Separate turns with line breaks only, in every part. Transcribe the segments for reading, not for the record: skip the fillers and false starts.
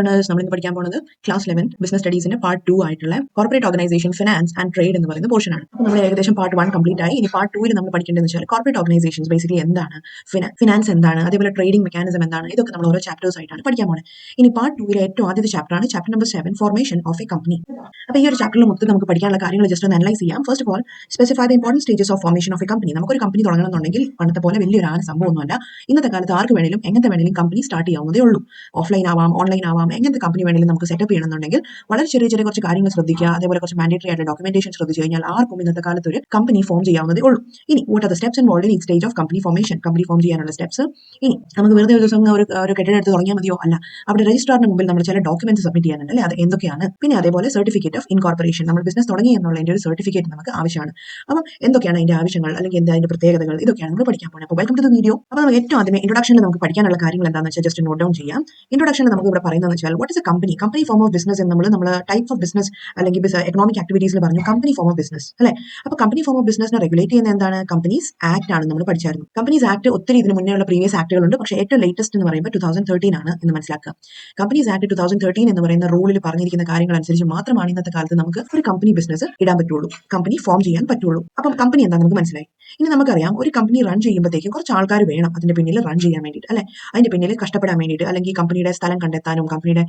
Learners, നമ്മൾ ഇന്ന് പഠിക്കാൻ പോകുന്നത് ക്ലാസ് 11 ബിസിനസ് സ്റ്റഡീസിന്റെ പാർട്ട് 2 ആയിട്ടുള്ള corporate organisation, finance and trade എന്ന് പറയുന്ന പോർഷൻ ആണ്. അപ്പോൾ നമ്മൾ ഏകദേശം പാർട്ട് 1 കംപ്ലീറ്റ് ആയി. ഇനി പാർട്ട് 2 നമ്മൾ പഠിക്കേണ്ടതെന്ന് വെച്ചാൽ കോർപ്പറേറ്റ് ഓർഗനൈസേഷൻസ് ബേസിക്കലി എന്താണ്, ഫിനാൻസ് എന്താണ്, അതേപോലെ ട്രേഡിംഗ് മെക്കാനിസം എന്താണ്, ഇതൊക്കെ നമ്മൾ ഓരോ ചാപ്റ്റേഴ്സ് ആയിട്ടാണ് പഠിക്കാൻ പോകുന്നത്. ഇനി പാർട്ട് 2 ഏറ്റവും ആദ്യത്തെ ചാപ്റ്റർ ആണ് chapter number 7, formation of a company. അപ്പോൾ ഈ ഒരു ചാപ്റ്ററിൽ മൊത്തം നമുക്ക് പഠിക്കാനുള്ള കാര്യങ്ങൾ ജസ്റ്റ് ഒന്ന് അനലൈസ് ചെയ്യാം. First of all, specify the important stages of formation of a company. നമുക്കൊരു കമ്പനി തുടങ്ങണമെന്നുണ്ടെങ്കിൽ പണ്ടത്തെ പോലെ വലിയൊരു സംഭവമൊന്നുമല്ല. ഇന്നത്തെ കാലത്ത് ആർക്ക് വേണമെങ്കിലും എങ്ങനത്തെ വേണമെങ്കിലും കമ്പനി സ്റ്റാർട്ട് ചെയ്യാവുന്നതേ ഉള്ളൂ. ഓഫ്ലൈൻ ആവാം, ഓൺലൈൻ ആവാം, എങ്ങനത്തെ കമ്പനി വേണമെങ്കിലും നമുക്ക് സെറ്റപ്പ് ചെയ്യണമെന്നുണ്ടെങ്കിൽ വളരെ ചെറിയ ചെറിയ കുറച്ച് കാര്യങ്ങൾ ശ്രദ്ധിക്കുക, അതേപോലെ കുറച്ച് മാൻഡേറ്ററി ആയിട്ടുള്ള ഡോക്യുമെന്റേഷൻ ശ്രദ്ധിച്ചു കഴിഞ്ഞാൽ ആർക്കും ഇന്നത്തെ കാലത്ത് ഒരു കമ്പനി ഫോം ചെയ്യാവുന്നതേ ഉള്ളൂ. ഇനി what are the steps involved in each stage of company formation. Company form ചെയ്യാനുള്ള സ്റ്റെപ്സ്. ഇനി നമുക്ക് വെറുതെ ഒരു ദിവസം ഒരു കെട്ടിടം എടുത്ത് തുടങ്ങിയാൽ മതിയോ? അല്ല, അവിടെ രജിസ്ട്രാറിന് മുമ്പിൽ നമ്മൾ ചില ഡോക്യുമെന്റ്സ് സബ്മിറ്റ് ചെയ്യാനുണ്ട് അല്ലേ, അത് എന്തൊക്കെയാണ്? പിന്നെ അതേപോലെ സർട്ടിഫിക്കറ്റ് ഓഫ് ഇൻകോർപ്പറേഷൻ, നമ്മൾ ബിസിനസ് തുടങ്ങി എന്നുള്ളതിന്റെ ഒരു സർട്ടിഫിക്കറ്റ് നമുക്ക് ആവശ്യമാണ്. അപ്പം എന്തൊക്കെയാണ് അതിന്റെ ആവശ്യങ്ങൾ, അല്ലെങ്കിൽ എന്താ അതിന്റെ പ്രത്യേകതകൾ, ഇതൊക്കെയാണ് നമ്മൾ പഠിക്കാൻ പോകുന്നത്. അപ്പോൾ വെൽക്കം ടു ദ വീഡിയോ. അപ്പോൾ നമുക്ക് ഏറ്റവും ആദ്യമേ ഇൻട്രൊഡക്ഷനിൽ നമുക്ക് പഠിക്കാനുള്ള കാര്യങ്ങൾ എന്താണെന്ന് വെച്ചാൽ ജസ്റ്റ് നോട്ട് ഡൗൺ ചെയ്യാം. ഇൻട്രൊഡക്ഷനിൽ നമുക്ക് ഇവിടെ പറയുന്നത് വെച്ചാൽ what is A company, company form of business എന്ന് നമ്മൾ ടൈപ്സ് ഓഫ് ബിസിനസ് അല്ലെങ്കിൽ എക്കണോമിക് ആക്ടിവിറ്റീസിൽ പറഞ്ഞു കമ്പനി ഫോം ഓഫ് ബിസിനസ് അല്ലേ. അപ്പോൾ കമ്പനി ഫോം ഓഫ് ബിസിനസിനെ റെഗുലേറ്റ് ചെയ്യുന്ന എന്താണ്? കമ്പനീസ് ആക്ട് ആണ് നമ്മൾ പഠിച്ചായിരുന്നു. കമ്പനീസ് ആക്ട് ഒത്തിരി ഇതിന് മുന്നേ ഉള്ള പ്രീവിയസ് ആക്ടുകളുണ്ട്, പക്ഷേ ഏറ്റവും ലേറ്റസ്റ്റ് എന്ന് പറയുമ്പോൾ 2013 ആണ് എന്ന് മനസ്സിലാക്കുക. കമ്പനീസ് ആക്ട് 2013 എന്ന് പറയുന്ന റൂളിൽ പറഞ്ഞിരിക്കുന്ന കാര്യങ്ങൾ അനുസരിച്ച് മാത്രമാണ് ഇന്നത്തെ കാലത്ത് നമുക്ക് ഒരു കമ്പനി ബിസിനസ് ഇടാൻ പറ്റുള്ളൂ, കമ്പനി ഫോം ചെയ്യാൻ പറ്റുള്ളൂ. അപ്പം കമ്പനി എന്താ നമുക്ക് മനസ്സിലായി. ഇനി നമുക്കറിയാം ഒരു കമ്പനി റൺ ചെയ്യുമ്പോഴത്തേക്കും കുറച്ച് ആൾക്കാർ വേണം അതിന്റെ പിന്നിൽ റൺ ചെയ്യാൻ വേണ്ടിയിട്ട് അല്ലെ, അതിന്റെ പിന്നിൽ കഷ്ടപ്പെടാൻ വേണ്ടിയിട്ട്, അല്ലെങ്കിൽ കമ്പനിയുടെ സ്ഥലം കണ്ടെത്താനും കമ്പനിയുടെ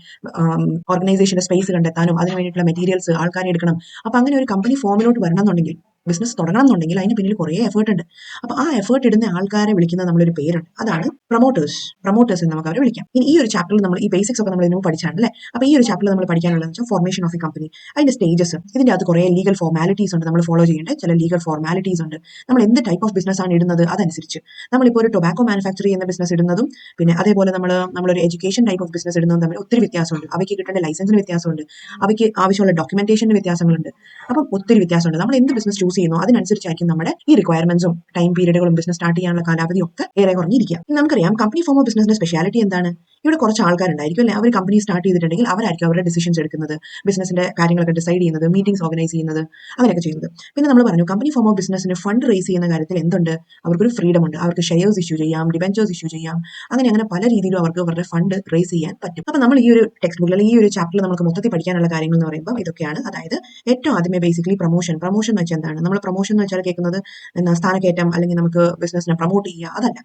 ഓർഗനൈസേഷന്റെ സ്പേസ് കണ്ടെത്താനും അതിന് വേണ്ടിയിട്ടുള്ള മെറ്റീരിയൽസ് ആൾക്കാരെ എടുക്കണം. അപ്പൊ അങ്ങനെ ഒരു കമ്പനി ഫോമിലോട്ട് വരണം എന്നുണ്ടെങ്കിൽ, ബിസിനസ് തുടങ്ങണം എന്നുണ്ടെങ്കിൽ അതിന് പിന്നിൽ കുറേ എഫേർട്ട് ഉണ്ട്. അപ്പൊ ആ എഫേർട്ട് ഇടുന്ന ആൾക്കാരെ വിളിക്കുന്ന നമ്മളൊരു പേരുണ്ട്, അതാണ് പ്രൊമോട്ടേഴ്സ് എന്ന് നമുക്ക് അവരെ വിളിക്കാം. ഇനി ഈ ഒരു ചാപ്റ്ററിൽ നമ്മൾ ഈ ബേസിക്സ് ഒക്കെ നമ്മൾ ഇതിനു പഠിച്ചാണ് അല്ലേ. അപ്പൊ ഈ ഒരു ചാപ്റ്ററിൽ നമ്മൾ പഠിക്കാനുള്ളത് വെച്ചാൽ ഫോർമേഷൻ ഓഫ് എ കമ്പനി, അതിന്റെ സ്റ്റേജസ്. ഇതിന്റെ അകത്ത് കുറേ ലീഗൽ ഫോർമാലിറ്റീസ് ഉണ്ട്, നമ്മൾ ഫോളോ ചെയ്യേണ്ട ചില ലീഗൽ ഫോർമാലിറ്റീസ് ഉണ്ട്. നമ്മൾ എന്ത് ടൈപ്പ് ഓഫ് ബിസിനസ് ആണ് ഇടുന്നത് അതനുസരിച്ച്, നമ്മളിപ്പോൾ ഒരു ടൊബാക്കോ മാനുഫാക്ചർ ചെയ്യുന്ന ബിസിനസ് ഇടുന്നതും പിന്നെ അതേപോലെ നമ്മളൊരു എഡ്യൂക്കേഷൻ ടൈപ്പ് ഓഫ് ബിസിനസ് ഇടുന്നതും തമ്മിൽ ഒത്തിരി വ്യത്യാസമുണ്ട്. അവയ്ക്ക് കിട്ടേണ്ട ലൈസൻസിന് വ്യത്യാസമുണ്ട്, അവയ്ക്ക് ആവശ്യമുള്ള ഡോക്യുമെന്റേഷന് വ്യത്യാസങ്ങളുണ്ട്. അപ്പം ഒത്തിരി വ്യത്യാസമുണ്ട്. നമ്മൾ എന്ത് ബിസിനസ് ചൂസ് ചെയ്യുന്നു അതിനനുസരിച്ചായിരിക്കും നമ്മുടെ ഈ റിക്വയർമെന്റ്സും ടൈം പീരീഡുകളും ബിസിനസ് സ്റ്റാർട്ട് ചെയ്യാനുള്ള കാലാവധിയും ഒക്കെ ഏറെ കുറഞ്ഞിരിക്കുക. നമുക്കറിയാം കമ്പനി ഫോം ഓഫ് ബിസിനസിന്റെ സ്പെഷ്യാലിറ്റി എന്താണ്? ഇവിടെ കുറച്ച് ആൾക്കാരുണ്ടായിരിക്കും അല്ലെ, അവർ കമ്പനി സ്റ്റാർട്ട് ചെയ്തിട്ടുണ്ടെങ്കിൽ അവരായിരിക്കും അവരുടെ ഡിസിഷൻസ് എടുക്കുന്നത്, ബിസിനസിന്റെ കാര്യങ്ങളൊക്കെ ഡിസൈഡ് ചെയ്യുന്നത്, മീറ്റിംഗ്സ് ഓർഗനൈസ് ചെയ്യുന്നത്, അങ്ങനെയൊക്കെ ചെയ്യുന്നത്. പിന്നെ നമ്മൾ പറഞ്ഞു കമ്പനി ഫോം ഓഫ് ബിസിനസിന് ഫണ്ട് റേസ് ചെയ്യുന്ന കാര്യത്തിൽ എന്തുണ്ട്? അവർക്കൊരു ഫ്രീഡം ഉണ്ട്. അവർക്ക് ഷെയർസ് ഇഷ്യൂ ചെയ്യാം, ഡിബെഞ്ചേഴ്സ് ഇഷ്യൂ ചെയ്യാം, അങ്ങനെ പല രീതിയിലും അവർക്ക് അവരുടെ ഫണ്ട് റേസ് ചെയ്യാൻ പറ്റും. അപ്പൊ നമ്മൾ ഈ ഒരു ടെക്സ്റ്റ് ബുക്കിൽ ഈ ഒരു ചാപ്റ്ററിൽ നമുക്ക് മൊത്തത്തിൽ പഠിക്കാനുള്ള കാര്യങ്ങൾ എന്ന് പറയുമ്പോൾ ഇതൊക്കെയാണ്. അതായത് ഏറ്റവും ആദ്യമേ ബേസിക്കലി പ്രൊമോഷൻ എന്ന് വെച്ചാൽ എന്താണ്? നമ്മൾ പ്രൊമോഷൻ എന്ന് വെച്ചാൽ കേൾക്കുന്നത് സ്ഥാനക്കയറ്റം, അല്ലെങ്കിൽ നമുക്ക് ബിസിനസിനെ പ്രൊമോട്ട് ചെയ്യുക, അതല്ല.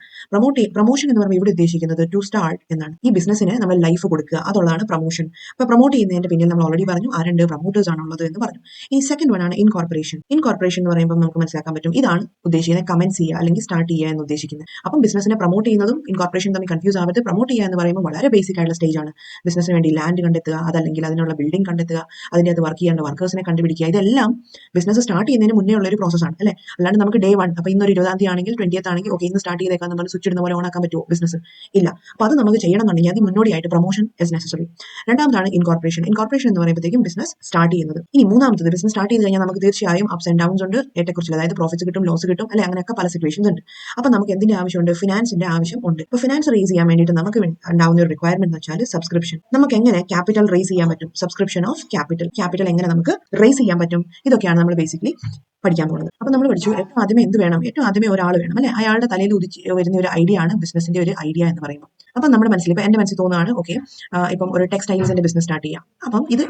പ്രൊമോഷൻ എന്ന് പറയുമ്പോൾ ഇവിടെ ഉദ്ദേശിക്കുന്നത് ടു സ്റ്റാർട്ട് എന്നാണ്. ഈ ബിസിനസിന് നമ്മൾ ലൈഫ് കൊടുക്കുക, അതുള്ളതാണ് പ്രൊമോഷൻ. അപ്പൊ പ്രൊമോട്ട് ചെയ്യുന്നതിന്റെ പിന്നിൽ നമ്മൾ ഓൾറെഡി പറഞ്ഞു ആരുണ്ട്, പ്രൊമോട്ടേഴ്സ് ആണുള്ളത് എന്ന് പറഞ്ഞു. ഇനി സെക്കൻഡ് വൺ ആണ് ഇൻകോർപ്പറേഷൻ എന്ന് പറയുമ്പോൾ നമുക്ക് മനസ്സിലാക്കാൻ പറ്റും ഇതാണ് ഉദ്ദേശിക്കുന്നത് കമൻസ് ചെയ്യുക അല്ലെങ്കിൽ സ്റ്റാർട്ട് ചെയ്യുക എന്ന് ഉദ്ദേശിക്കുന്നത്. അപ്പം ബിസിനസിനെ പ്രൊമോട്ട് ചെയ്യുന്നതും ഇൻകോർപ്പറേഷൻ തമ്മിൽ കൺഫ്യൂസ് ആവരുത്. പ്രൊമോട്ട് ചെയ്യുക എന്ന് പറയുമ്പോൾ വളരെ ബേസിക് ആയിട്ടുള്ള സ്റ്റേജ് ആണ്. ബിസിനസിന് വേണ്ടി ലാൻഡ് കണ്ടെത്തുക, അതല്ലെങ്കിൽ അതിനുള്ള ബിൽഡിംഗ് കണ്ടെത്തുക, അതിന്റെ അത് വർക്ക് ചെയ്യേണ്ട വർക്കേഴ്സിനെ കണ്ടുപിടിക്കുക, ഇതെല്ലാം ബിസിനസ് സ്റ്റാർട്ട് ചെയ്യുന്നതിന് മുന്നേ ഉള്ള ഒരു പ്രോസസ്സാണ് അല്ലെ. അല്ലാണ്ട് നമുക്ക് ഡേ 1 അപ്പൊ ഇന്നൊരു 20ാം തീയതി ആണെങ്കിൽ 20th ആണെങ്കിൽ ഓക്കെ ഇന്ന് സ്റ്റാർട്ട് ചെയ്തേക്കാൻ നമ്മൾ സ്വിച്ച് ഇടുന്ന പോലെ ഓൺ ആക്കാൻ പറ്റുമോ ബിസിനസ്? ഇല്ല. അപ്പൊ അത് നമുക്ക് ചെയ്യണമെന്നുണ്ടെങ്കിൽ അതിന് മുന്നോടിയായിട്ട് പ്രൊമോഷൻ ഇസ് നെസസറി. രണ്ടാമതാണ് ഇൻകോർപ്പറേഷൻ എന്ന് പറയുമ്പോഴത്തേക്കും ബിസിനസ് സ്റ്റാർട്ട് ചെയ്യുന്നത്. ഇനി മൂന്നാമത്തത് ബിസിനസ് സ്റ്റാർട്ട് ചെയ്ത് കഴിഞ്ഞാൽ നമുക്ക് തീർച്ചയായും അപ്സ് ആൻഡ് ഡൗൺസ് ഉണ്ട്, ഏറ്റക്കുറിച്ചിൽ, അതായത് പ്രോഫിറ്റ്സ് കിട്ടും, ലോസ് കിട്ടും അല്ലെ, അങ്ങനെയൊക്കെ പല സിറ്റുവേഷൻസ് ഉണ്ട്. അപ്പൊ നമുക്ക് എന്തിന്റെ ആവശ്യമുണ്ട്? ഫിനാൻസിന്റെ ആവശ്യം ഉണ്ട്. ഇപ്പൊ ഫിനാൻസ് റേസ് ചെയ്യാൻ വേണ്ടിയിട്ട് നമുക്ക് ഉണ്ടാവുന്ന ഒരു റിക്വയർമെന്റ് എന്ന് വെച്ചാൽ സബ്സ്ക്രിപ്ഷൻ. നമുക്ക് എങ്ങനെ ക്യാപിറ്റൽ റേസ് ചെയ്യാൻ പറ്റും? സബ്സ്ക്രിപ്ഷൻ ഓഫ് ക്യാപിറ്റൽ എങ്ങനെ നമുക്ക് റേസ് ചെയ്യാൻ പറ്റും? ഇതൊക്കെയാണ് നമ്മൾ ബേസിക്കലി പഠിക്കാൻ പോകുന്നത്. അപ്പൊ നമ്മൾ പഠിച്ചു ഏറ്റവും ആദ്യമേ എന്ത് വേണം? ഏറ്റവും ആദ്യമേ ഒരാൾ വേണം അല്ലെ, അയാളുടെ തലയിൽ ഉദിച്ച് വരുന്ന ഒരു ഐഡിയ ആണ് ബിസിനസിന്റെ ഒരു ഐഡിയ എന്ന് പറയുമ്പോൾ. അപ്പം നമ്മുടെ മനസ്സിൽ ഇപ്പൊ എന്റെ മനസ്സിൽ തോന്നുകയാണ് ഓക്കെ ഇപ്പം ഒരു ടെക്സ്റ്റൈൽസിന്റെ ബിസിനസ് സ്റ്റാർട്ട് ചെയ്യാം. അപ്പം ഇത്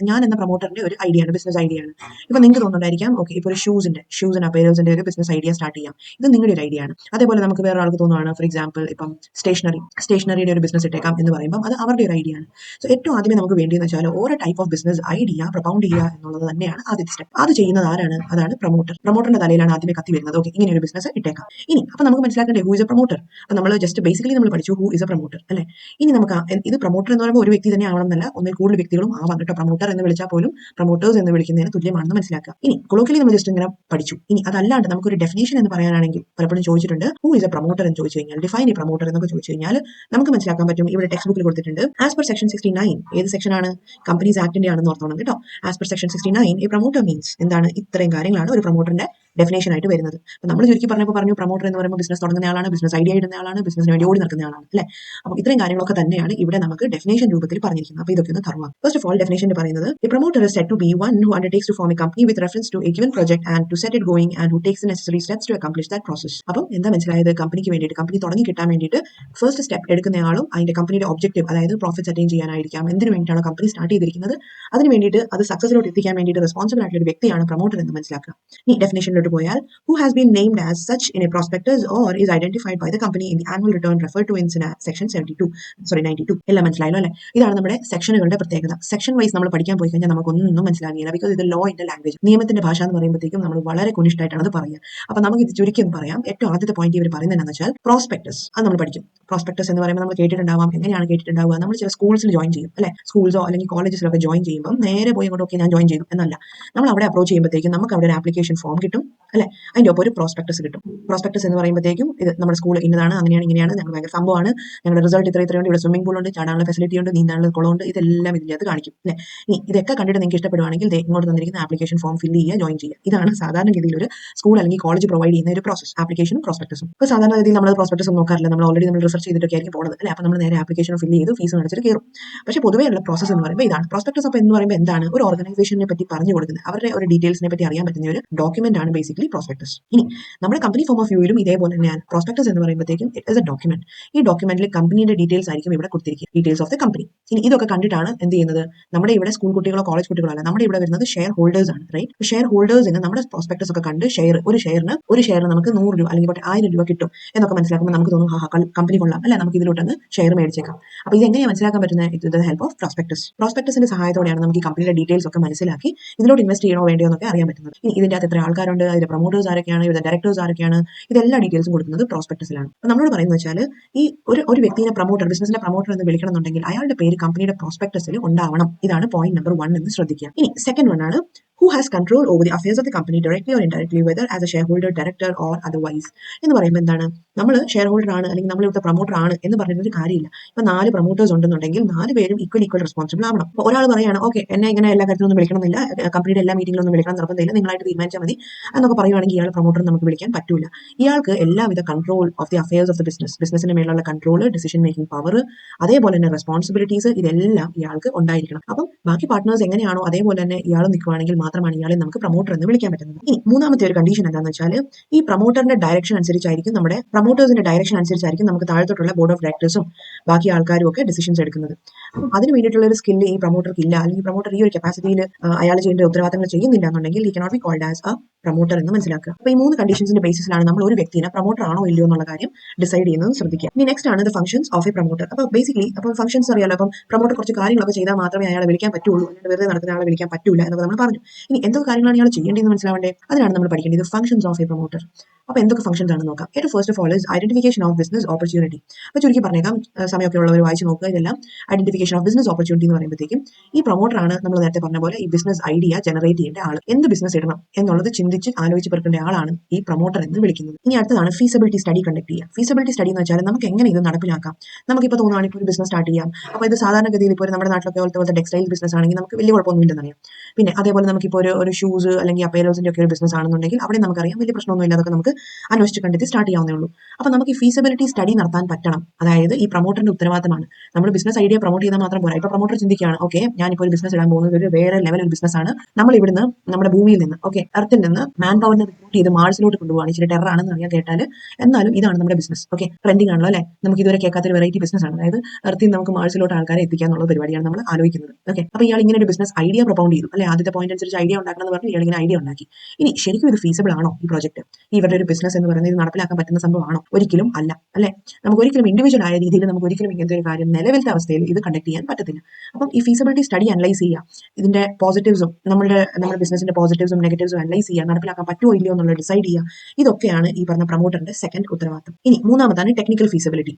ഞാൻ എന്ന പ്രൊമോട്ടറിന്റെ ഒരു ഐഡിയ ആണ്, ബിസിനസ് ഐഡിയ ആണ്. ഇപ്പൊ നിങ്ങൾക്ക് തോന്നുന്നുണ്ടായിരിക്കാം ഓക്കെ ഇപ്പൊ ഒരു ഷൂസിന്റെ അപ്പേരൽസിന്റെ ഒരു ബിസിനസ് ഐഡിയ സ്റ്റാർട്ട് ചെയ്യാം, ഇത് നിങ്ങളുടെ ഒരു ഐഡിയ ആണ്. അതേപോലെ നമുക്ക് വേറെ ആൾക്ക് തോന്നുകയാണ് ഫോർ എക്സാമ്പിൾ ഇപ്പം സ്റ്റേഷനറിയുടെ ഒരു ബിസിനസ് ഇട്ടേക്കാം എന്ന് പറയുമ്പോൾ അത് അവരുടെ ഒരു ഐഡിയ ആണ്. സോ ഏറ്റവും ആദ്യമേ നമുക്ക് വേണ്ടിയെന്ന് വെച്ചാൽ ഓരോ ടൈപ്പ് ഓഫ് ബിസിനസ് ഐഡിയ പ്രൊപൗണ്ട് ചെയ്യുക എന്നുള്ളത് തന്നെയാണ് ആദ്യത്തെ സ്റ്റെപ്പ്. അത് ചെയ്യുന്നത് ആരാണ്? അതാണ് പ്രൊമോട്ടറിന്റെ തലയിലാണ് ആദ്യമേ കത്തി വരുന്നത്. ഓക്കെ ഇങ്ങനെ ഒരു ബിസിനസ് ഇട്ടേക്കാം. ഇനി അപ്പൊ നമുക്ക് മനസ്സിലാക്കേണ്ടത് ഹൂ ഇസ് എ പ്രൊമോട്ടർ. അപ്പൊ നമ്മൾ ജസ്റ്റ് ബേസിക്കലി നമ്മൾ പഠിച്ചു ഹൂ ഇസ് എ പ്രൊമോട്ടർ അല്ലെ. ഇനി നമുക്ക് ഇത് പ്രൊമോട്ടർ എന്ന് പറയുമ്പോൾ ഒരു വ്യക്തി തന്നെ ആവണമെന്നല്ല, ഒന്നിൽ കൂടുതൽ വ്യക്തികളും ആവാം കേട്ടോ. പ്രൊമോട്ടർ എന്ന് വിളിച്ചാൽ പോലും പ്രൊമോട്ടേഴ്സ് എന്ന് വിളിക്കുന്നതിന് തുല്യമാണെന്ന് മനസ്സിലാക്കുക. ഇനി കൊളോക്കിയലി നമ്മൾ ജസ്റ്റ് ഇങ്ങനെ പഠിച്ചു. ഇനി അതല്ലാണ്ട് നമുക്കൊരു ഡെഫിനേഷൻ എന്ന് പറയാനാണെങ്കിൽ പലപ്പോഴും ചോദിച്ചിട്ടുണ്ട് ഹൂ ഇസ് എ പ്രൊമോട്ടർ എന്ന് ചോദിച്ചു കഴിഞ്ഞാൽ, ഡിഫൈൻ എ പ്രൊമോട്ടർ എന്നൊക്കെ ചോദിച്ചു കഴിഞ്ഞാൽ നമുക്ക് മനസ്സിലാക്കാൻ പറ്റും. ഇവിടെ ടെക്സ്റ്റ് ബുക്കിൽ കൊടുത്തിട്ടുണ്ട് ആസ് പെർ സെക്ഷൻ 69. ഏത് സെക്ഷൻ ആണ്? കമ്പനീസ് ആക്ടിന്റെ ആണെന്ന് ഓർത്തോണം കേട്ടോ. As per section 69 A promoter means എന്താണ്? ഇത്രയും കാര്യങ്ങളാണ് ഒരു പ്രൊമോട്ടറിന്റെ ഡെഫിനേഷൻ ആയിട്ട് വരുന്നത്. അപ്പോൾ നമ്മൾ ചുരുക്കി പറഞ്ഞപ്പോൾ പറഞ്ഞു പ്രൊമോട്ടർ എന്ന് പറയുമ്പോൾ ബിസിനസ് തുടങ്ങുന്ന ആളാണ്, ബിസിനസ് ഐഡിയ ഇടുന്ന ആളാണ്, ബിസിനസിന് വേണ്ടി ഓടി നടക്കുന്ന ആളാണ് അല്ലേ. അപ്പോൾ ഇത്രയും കാര്യങ്ങളൊക്കെ തന്നെയാണ് ഇവിടെ നമുക്ക് ഡെഫിനേഷൻ രൂപത്തിൽ പറഞ്ഞിരിക്കുന്നത്. അപ്പോൾ ഇതൊക്കെ ഒന്ന് തറവാം. ഫസ്റ്റ് ഓഫ് ഓൾ ഡെഫിനേഷൻ പറയുന്നത് A promoter is said to be one who undertakes to form a company with reference to a given project and to set it going and who takes the necessary steps to accomplish that process. അപ്പം എന്താ മനസ്സിലായത്? കമ്പനിക്ക് വേണ്ടിയിട്ട്, company തുടങ്ങി കിട്ടാൻ വേണ്ടിയിട്ട് first step എടുക്കുന്നയാളും അതിന്റെ കമ്പനിയുടെ ഒബ്ജക്റ്റീവ്, അതായത് പ്രോഫിറ്റ്സ് അറ്റൈൻ ചെയ്യാനായിരിക്കാം, എന്തിനു വേണ്ടിയിട്ടാണ് കമ്പനി സ്റ്റാർട്ട് ചെയ്തിരിക്കുന്നത് അതിന് വേണ്ടിയിട്ട് അത് സക്സസിലോട്ട് എത്തിക്കാൻ വേണ്ടിയിട്ട് റെസ്പോൺസിബിൾ ആയിട്ടുള്ള ഒരു വ്യക്തിയാണ് പ്രൊമോട്ടർ എന്ന് മനസ്സിലാക്കുക. ഈ ഡെഫിനേഷനിലോട്ട് പോയാൽ who has been named as such in a prospectus or is identified by the company in the annual return referred to in section 92 എല്ലാം മനസ്സിലായല്ലോ അല്ലെ. ഇതാണ് നമ്മുടെ സെക്ഷനുകളുടെ പ്രത്യേകത. സെക്ഷൻ വൈസ് നമ്മൾ പഠിക്കാൻ പോയി കഴിഞ്ഞാൽ നമുക്കൊന്നും മനസ്സിലാകില്ല. ബിക്കോസ് ഇത് ലോയിന്റെ ലാംഗ്വേജ്, നിയമത്തിന്റെ ഭാഷ എന്ന് പറയുമ്പോഴത്തേക്കും നമ്മൾ വളരെ കുനിഷ്ഠായിട്ടാണ് അത് പറയുക. അപ്പൊ നമുക്ക് ഇത് ചുരുക്കി എന്ന് പറയാം. ഏറ്റവും ആദ്യത്തെ പോയിന്റ് ഇവർ പറയുന്നത് എന്താണെന്ന് വെച്ചാൽ പ്രോസ്പെക്ടസ്. അത് നമ്മൾ പഠിക്കും. പ്രോസ്പെക്ടസ് എന്ന് പറയുമ്പോൾ നമ്മൾ കേട്ടിട്ടുണ്ടാവാം. എങ്ങനെയാണ് കേട്ടിട്ടുണ്ടാവുക? നമ്മൾ ചില സ്കൂൾസിൽ ജോയിൻ ചെയ്യും അല്ലെ, സ്കൂൾസോ അല്ലെങ്കിൽ കോളേജസിലൊക്കെ ജോയിൻ ചെയ്യുമ്പോൾ നേരെ പോയി അങ്ങോട്ട് ഞാൻ ജോയിൻ ചെയ്തു എന്നല്ല, നമ്മൾ അവിടെ അപ്രോച്ച് ചെയ്യുമ്പോഴത്തേക്കും നമുക്ക് അവിടെ ഒരു ആപ്ലിക്കേഷൻ ഫോം കിട്ടും അല്ലെ, അതിന്റെ ഒപ്പം ഒരു പ്രോസ്പെക്ടസ് കിട്ടും. പ്രോസ്പെക്ടസ് എന്ന് പറയുമ്പോഴത്തേക്കും ഇത് നമ്മുടെ സ്കൂൾ ഇന്നതാണ്, അങ്ങനെയാണ്, ഇങ്ങനെയാണ്, ഞങ്ങൾ ഭയങ്കര സംഭവമാണ്, ഞങ്ങളുടെ റിസൾട്ട് ഇത്രയുണ്ട്, ഇവിടെ സ്വിമ്മിംഗ് പൂൾ ഉണ്ട്, ചാടാനുള്ള ഫെസിലിറ്റി ഉണ്ട്, നീന്താനുള്ള കുളമുണ്ട്, ഇതെല്ലാം ഇതിൻ്റെ അത് കാണിക്കും അല്ലെ. ഇനി ഇതൊക്കെ കണ്ടിട്ട് നിങ്ങൾക്ക് ഇഷ്ടപ്പെടുവാണെങ്കിൽ ഇങ്ങോട്ട് തന്നിരിക്കുന്ന ആപ്ലിക്കേഷൻ ഫോം ഫില്ല് ചെയ്യുക, ജോയിൻ ചെയ്യുക. ഇതാണ് സാധാരണഗതിയിൽ ഒരു സ്കൂൾ അല്ലെങ്കിൽ കോളേജ് പ്രൊവൈഡ് ചെയ്യുന്ന ഒരു പ്രോസസ്, ആപ്ലിക്കേഷനും പ്രോസ്പെക്ടസും. ഇപ്പോൾ സാധാരണഗതിയിൽ നമ്മൾ പ്രോസ്പെക്ടസ് നോക്കാറില്ല, നമ്മൾ ഓൾറെഡി നമ്മൾ റിസർച്ച് ചെയ്തിട്ടൊക്കെ ആയിരിക്കും പോകുന്നത് അല്ലെ. അപ്പോൾ നമ്മൾ നേരെ ആപ്ലിക്കേഷൻ ഫില്ല് ചെയ്ത് ഫീസ് അടച്ചിട്ട് കയറും. പക്ഷേ പൊതുവേ ഉള്ള പ്രോസസ് എന്ന് പറയുമ്പോൾ ഇതാണ് പ്രോസ്പെക്ടസ്. അപ്പോൾ എന്ന് പറയുമ്പോൾ എന്താണ്? ഒരു ഓർഗനൈസേഷനെ പറ്റി പറഞ്ഞു കൊടുക്കുന്നത്, അവരുടെ ഒരു ഡീറ്റെയിൽസിനെ പറ്റി അറിയാൻ പറ്റുന്ന ഒരു ഡോക്യുമെന്റ് ആണ് ബേസിക്കലി പ്രോസ്പെക്ടസ്. ഇനി നമ്മുടെ കമ്പനി ഫോം ഓഫ് വ്യൂയിലും ഇതേപോലെ തന്നെയാണ്. പ്രോസ്പെക്ടസ് എന്ന് പറയുമ്പോഴത്തേക്കും ഇറ്റ് ഇസ് എ ഡോക്യുമെന്റ്. ഈ ഡോക്യുമെന്റിൽ കമ്പനിയുടെ ഡീറ്റെയിൽസ് ആയിരിക്കും ഇവിടെ കൊടുത്തിരിക്കുക, ഡീറ്റെയിൽസ് ഓഫ് ദ കമ്പനി. ഇനി ഇതൊക്കെ കണ്ടിട്ടാണ് എന്ത് ചെയ്യുന്നത്? നമ്മുടെ ഇവിടെ സ്കൂൾ കുട്ടികളോ കോളേജ് കുട്ടികളോ അല്ല, നമ്മുടെ ഇവിടെ വരുന്നത് ഷെയർ ഹോൾഡേഴ്സ് ആണ്, റൈറ്റ്. ഷെയർ ഹോൾഡേഴ്സിന് നമ്മുടെ പ്രോസ്പെക്ടസ് ഒക്കെ കണ്ട് ഒരു ഷെയറിന് നമുക്ക് 100 രൂപ അല്ലെങ്കിൽ 1000 രൂപ കിട്ടും എന്നൊക്കെ മനസ്സിലാക്കുമ്പോൾ നമുക്ക് തോന്നും കമ്പനി കൊള്ളാം അല്ലെ, നമുക്ക് ഇതിലോട്ടൊന്ന് ഷെയർ മേടിച്ചേക്കാം. അപ്പോൾ ഇത് എങ്ങനെയാണ് മനസ്സിലാക്കാൻ പറ്റുന്നത്? With the help of prospectus. പ്രോസ്പെക്ടസിന്റെ സഹായത്തോടെയാണ് നമുക്ക് ഈ കമ്പനിയുടെ ഡീറ്റെയിൽസ് ഒക്കെ മനസ്സിലാക്കി ഇതിലോട്ട് ഇൻവെസ്റ്റ് ചെയ്യണോ വേണ്ടയോ എന്നൊക്കെ അറിയാൻ പറ്റുന്നത്. ഇനി ഇതിന്റെ അകത്ത് എത്ര ആൾക്കാരുണ്ട്, ഇതിന്റെ പ്രൊമോട്ടേഴ്സ് ആരൊക്കെയാണ്, ഇതിന്റെ ഡയറക്ടേഴ്സ് ആരൊക്കെയാണ്, ഇതെല്ലാ ഡീറ്റെയിൽസും കൊടുക്കുന്നത് പ്രോസ്പെക്ടസിലാണ്. അപ്പോൾ നമ്മളോട് പറയുന്നത് വെച്ചാൽ ഈ ഒരു വ്യക്തിനെ പ്രൊമോട്ടർ, ബിസിനസിന്റെ പ്രൊമോട്ടർ എന്ന് വിളിക്കണം എന്നുണ്ടെങ്കിൽ അയാളുടെ പേര് കമ്പനിയുടെ പ്രോസ്പെക്ടസിൽ ഉണ്ടാവണം. ഇതാണ് പോയിന്റ് നമ്പർ 1 എന്ന് ശ്രദ്ധിക്കുക. ഇനി സെക്കൻഡ് വൺ ആണ് who has control over the affairs of the company directly or indirectly, whether as a shareholder, director or otherwise. എന്ന് പറയുമ്പോൾ എന്താണ്? നമ്മൾ ഷെയർ ഹോൾഡർ ആണ് അല്ലെങ്കിൽ നമ്മൾ ഇവിടുത്തെ പ്രൊമോട്ടർ ആണ് എന്ന് പറഞ്ഞിട്ടൊരു കാര്യമില്ല. ഇപ്പൊ 4 പ്രൊമോട്ടേഴ്സ് ഉണ്ടെന്നുണ്ടെങ്കിൽ 4 പേരും ഈക്വൽ റെസ്പോൺസിബിൾ ആവണം. അപ്പോൾ ഒരാൾ പറയാണ് ഓക്കെ എന്നെ ഇങ്ങനെ എല്ലാ കാര്യത്തിലൊന്നും വിളിക്കണമെന്നില്ല, കമ്പനിയുടെ എല്ലാ മീറ്റിംഗിലൊന്നും വിളിക്കണം നിർബന്ധമില്ല, നിങ്ങളായിട്ട് തീരുമാനിച്ചാൽ മതി എന്നൊക്കെ പറയുവാണെങ്കിൽ ഇയാൾ പ്രൊമോട്ടർ നമുക്ക് വിളിക്കാൻ പറ്റൂല. ഇയാൾക്ക് എല്ലാവിധ control of the affairs of the ബിസിനസിന് മേലുള്ള കൺട്രോൾ, ഡിസിഷൻ മേക്കിംഗ് പവർ, അതേപോലെ തന്നെ റെസ്പോൺസിബിലിറ്റീസ്, ഇതെല്ലാം ഇയാൾക്ക് ഉണ്ടായിരിക്കണം. അപ്പം ബാക്കി പാർട്ട്നേഴ്സ് എങ്ങനെയാണോ അതേപോലെ തന്നെ ഇയാൾ നിൽക്കുവാണെങ്കിൽ മാത്രമാണ് ഇയാളെ നമുക്ക് പ്രൊമോട്ടർ എന്ന് വിളിക്കാൻ പറ്റുന്നത്. ഇനി മൂന്നാമത്തെ ഒരു കണ്ടീഷൻ എന്താണെന്ന് വെച്ചാൽ ഈ പ്രൊമോട്ടറിന്റെ ഡയറക്ഷൻ അനുസരിച്ചായിരിക്കും, നമ്മുടെ പ്രൊമോട്ടേഴ്സിന്റെ ഡയറക്ഷൻ അനുസരിച്ചായിരിക്കും നമുക്ക് താഴത്തോട്ടുള്ള ബോർഡ് ഓഫ് ഡയറക്ടേഴ്സും ബാക്കി ആൾക്കാരും ഒക്കെ ഡിസിഷൻസ് എടുക്കുന്നത്. അപ്പം അതിന് വേണ്ടിയിട്ടുള്ള ഒരു സ്കില്ല് ഈ പ്രൊമോട്ടർക്ക് ഇല്ല, അല്ലെങ്കിൽ പ്രൊമോട്ടർ ഈ ഒരു കപ്പാസിറ്റിയിൽ അയാൾ ചെയ്യേണ്ട ഉത്തരവാദിത്തങ്ങൾ ചെയ്യുന്നില്ല എന്നുണ്ടെങ്കിൽ he cannot be called as a promoter എന്ന് മനസ്സിലാക്കുക. അപ്പോൾ ഈ 3 കണ്ടീഷൻസിന്റെ ബേസിസിലാണ് നമ്മൾ ഒരു വ്യക്തിനെ പ്രൊമോട്ടർ ആണോ ഇല്ലയോ എന്നുള്ള കാര്യം ഡിസൈഡ് ചെയ്യുന്നത് ശ്രദ്ധിക്കുക. ഇനി നെക്സ്റ്റ് ആണ് the functions of A promoter. അപ്പോൾ ബേസിക്കലി അപ്പോൾ ഫംഗ്ഷൻസ് അറിയാലോ. അപ്പം പ്രൊമോട്ടർ കുറച്ച് കാര്യങ്ങളൊക്കെ ചെയ്താൽ മാത്രമേ അയാളെ വിളിക്കാൻ പറ്റുള്ളൂ, അല്ലാണ്ട് വെറുതെ നടക്കുന്ന ആളെ വിളിക്കാൻ പറ്റൂല എന്നൊക്കെ നമ്മൾ പറഞ്ഞു. ഇനി എന്തൊക്കെ കാര്യങ്ങളാണ് ഇയാൾ ചെയ്യേണ്ടതെന്ന് മനസ്സിലാവേണ്ടേ? അതിനാണ് നമ്മൾ പഠിക്കേണ്ടത് ഫംഗ്ഷൻസ് ഓഫ് എ പ്രൊമോട്ടർ. അപ്പോൾ എന്തൊക്കെ ഫംഗ്ഷൻസ് ആണെന്ന് നോക്കാം. ഏറ്റവും first of all is identification of business opportunity. അപ്പോൾ ചുരുക്കി പറഞ്ഞേക്കാം, സമയമൊക്കെ ഉള്ളവർ വായിച്ച് നോക്കുക. ഇതെല്ലാം ഐഡന്റിഫിക്കേഷൻ ഓഫ് ബിസിനസ് ഓപ്പർച്യൂണിറ്റി എന്ന് പറയുമ്പോഴത്തേക്കും ഈ പ്രൊമോട്ടർ ആണ് നമ്മൾ നേരത്തെ പറഞ്ഞ പോലെ ഈ ബിസിനസ് ഐഡിയ ജനറേറ്റ് ചെയ്യേണ്ട ആൾ. എന്ത് ബിസിനസ് ഇടണം എന്നുള്ളത് ചിന്തിച്ച് ആലോചിച്ച് പെറുക്കേണ്ട ആളാണ് ഈ പ്രൊമോട്ടർ എന്ന് വിളിക്കുന്നത്. ഇനി അടുത്തതാണ് ഫീസിബിലിറ്റി സ്റ്റഡി കണ്ടക്ട് ചെയ്യുക. ഫീസിബിലിറ്റി സ്റ്റഡി എന്ന് വെച്ചാൽ നമുക്ക് എങ്ങനെ ഇത് നടപ്പിലാക്കാം. നമുക്കിപ്പോൾ തോന്നുകയാണ് ഇപ്പോൾ ഒരു ബിസിനസ് സ്റ്റാർട്ട് ചെയ്യാം. അപ്പോൾ ഇത് സാധാരണഗതിയിൽ ഇപ്പോൾ നമ്മുടെ നാട്ടിലൊക്കെ പോലത്തെ ടെക്സ്റ്റൈൽ ബിസിനസ് ആണെങ്കിൽ നമുക്ക് വലിയ കുഴപ്പമൊന്നുമില്ലെന്ന് അറിയാം. പിന്നെ അതേപോലെ നമുക്കിപ്പോൾ ഒരു ഷൂസ് അല്ലെങ്കിൽ അപ്പേരൽസിന്റെ ഒക്കെ ഒരു ബിസിനസ് ആണെന്നുണ്ടെങ്കിൽ അവിടെ നമുക്കറിയാം വലിയ പ്രശ്നമൊന്നുമില്ല, അതൊക്കെ നമുക്ക് അന്വേഷിച്ച് കണ്ടെത്തി സ്റ്റാർട്ട് ചെയ്യാവുന്നേ ഉള്ളൂ. അപ്പോൾ നമുക്ക് ഈ ഫീസിബിലിറ്റി സ്റ്റഡി നടത്താൻ പറ്റണം. അതായത് ഈ പ്രൊമോട്ടറിന്റെ ഉത്തരവാദിത്തമാണ്. നമ്മൾ ബിസിനസ് ഐഡിയ പ്രൊമോട്ട് ചെയ്താൽ മാത്രം പോരാ. ഇപ്പോൾ പ്രൊമോട്ടർ ചിന്തിക്കുകയാണ് ഓക്കെ ഞാനിപ്പോൾ ഒരു ബിസിനസ് ഇടാൻ പോകുന്നത് ഒരു വേറെ ലെവൽ ഒരു ബിസിനസ് ആണ്, നമ്മൾ ഇവിടുന്ന് നമ്മുടെ ഭൂമിയിൽ നിന്ന് എർത്തിൽ നിന്ന് മാൻ പവറിനെ റിക്രൂട്ട് ചെയ്ത് മാർസിലോട്ട് കൊണ്ടുപോകാണ്. ഇച്ചിരി ടെറർ ആണെന്ന് അറിയാൻ കേട്ടാൽ, എന്നാലും ഇതാണ് നമ്മുടെ ബിസിനസ്. ഓക്കെ ട്രെൻഡിങ് ആണല്ലോ അല്ലെ, നമുക്ക് ഇതുവരെ കേൾക്കാത്തൊരു വെറൈറ്റി ബിസിനസ് ആണ്. അതായത് എർത്തിൽ നമുക്ക് മാർസിലോട്ട് ആൾക്കാരെ എത്തിക്കുക എന്നുള്ള പരിപാടിയാണ് നമ്മൾ ആലോചിക്കുന്നത്. ഓക്കെ അപ്പോൾ ഇയാൾ ഇങ്ങനെ ഒരു ബിസിനസ് ഐഡിയ പ്രൊപ്പൗണ്ട് ചെയ്തു അല്ലെ, ആദ്യത്തെ പോയിന്റ് അനുസരിച്ച് ഐഡിയ ഉണ്ടാക്കണം എന്ന് പറഞ്ഞു ഇയാൾ ഇങ്ങനെ ഐഡിയ ഉണ്ടാക്കി. ഇനി ശരിക്കും ഇത് ഫീസിബിൾ ആണോ ഈ പ്രോജക്ട്? ഇവരുടെ ഒരു ബിസിനസ് എന്ന് പറയുന്നത് ഇത് നടപ്പിലാക്കാൻ പറ്റുന്ന സംഭവമാണോ? ഒരിക്കലും അല്ല അല്ലെ. നമുക്ക് ഒരിക്കലും ഇൻഡിവിജ്വൽ ആയ രീതിയിൽ നമുക്ക് ഒരിക്കലും ഇങ്ങനത്തെ ഒരു കാര്യം നിലവിലത്തെ അവസ്ഥയിൽ ഇത് കണ്ടക്ട് ചെയ്യാൻ പറ്റത്തില്ല. അപ്പം ഈ ഫീസിബിലിറ്റി സ്റ്റഡി അനലൈസ് ചെയ്യുക, ഇതിന്റെ പോസിറ്റീവ്സും നമ്മുടെ ബിസിനസിന്റെ പോസിറ്റീവ്സും നെഗറ്റീവ്സും അനലൈസ് ചെയ്യുക, നടപ്പിലാക്കാൻ പറ്റുമോ ഇല്ലയോ എന്നുള്ളത് ഡിസൈഡ് ചെയ്യുക. ഇതൊക്കെയാണ് ഈ പറഞ്ഞ പ്രൊമോട്ടറിന്റെ സെക്കൻഡ് ഉത്തരവാദിത്തം. ഇനി മൂന്നാമതാണ് ടെക്നിക്കൽ ഫീസിബിലിറ്റി.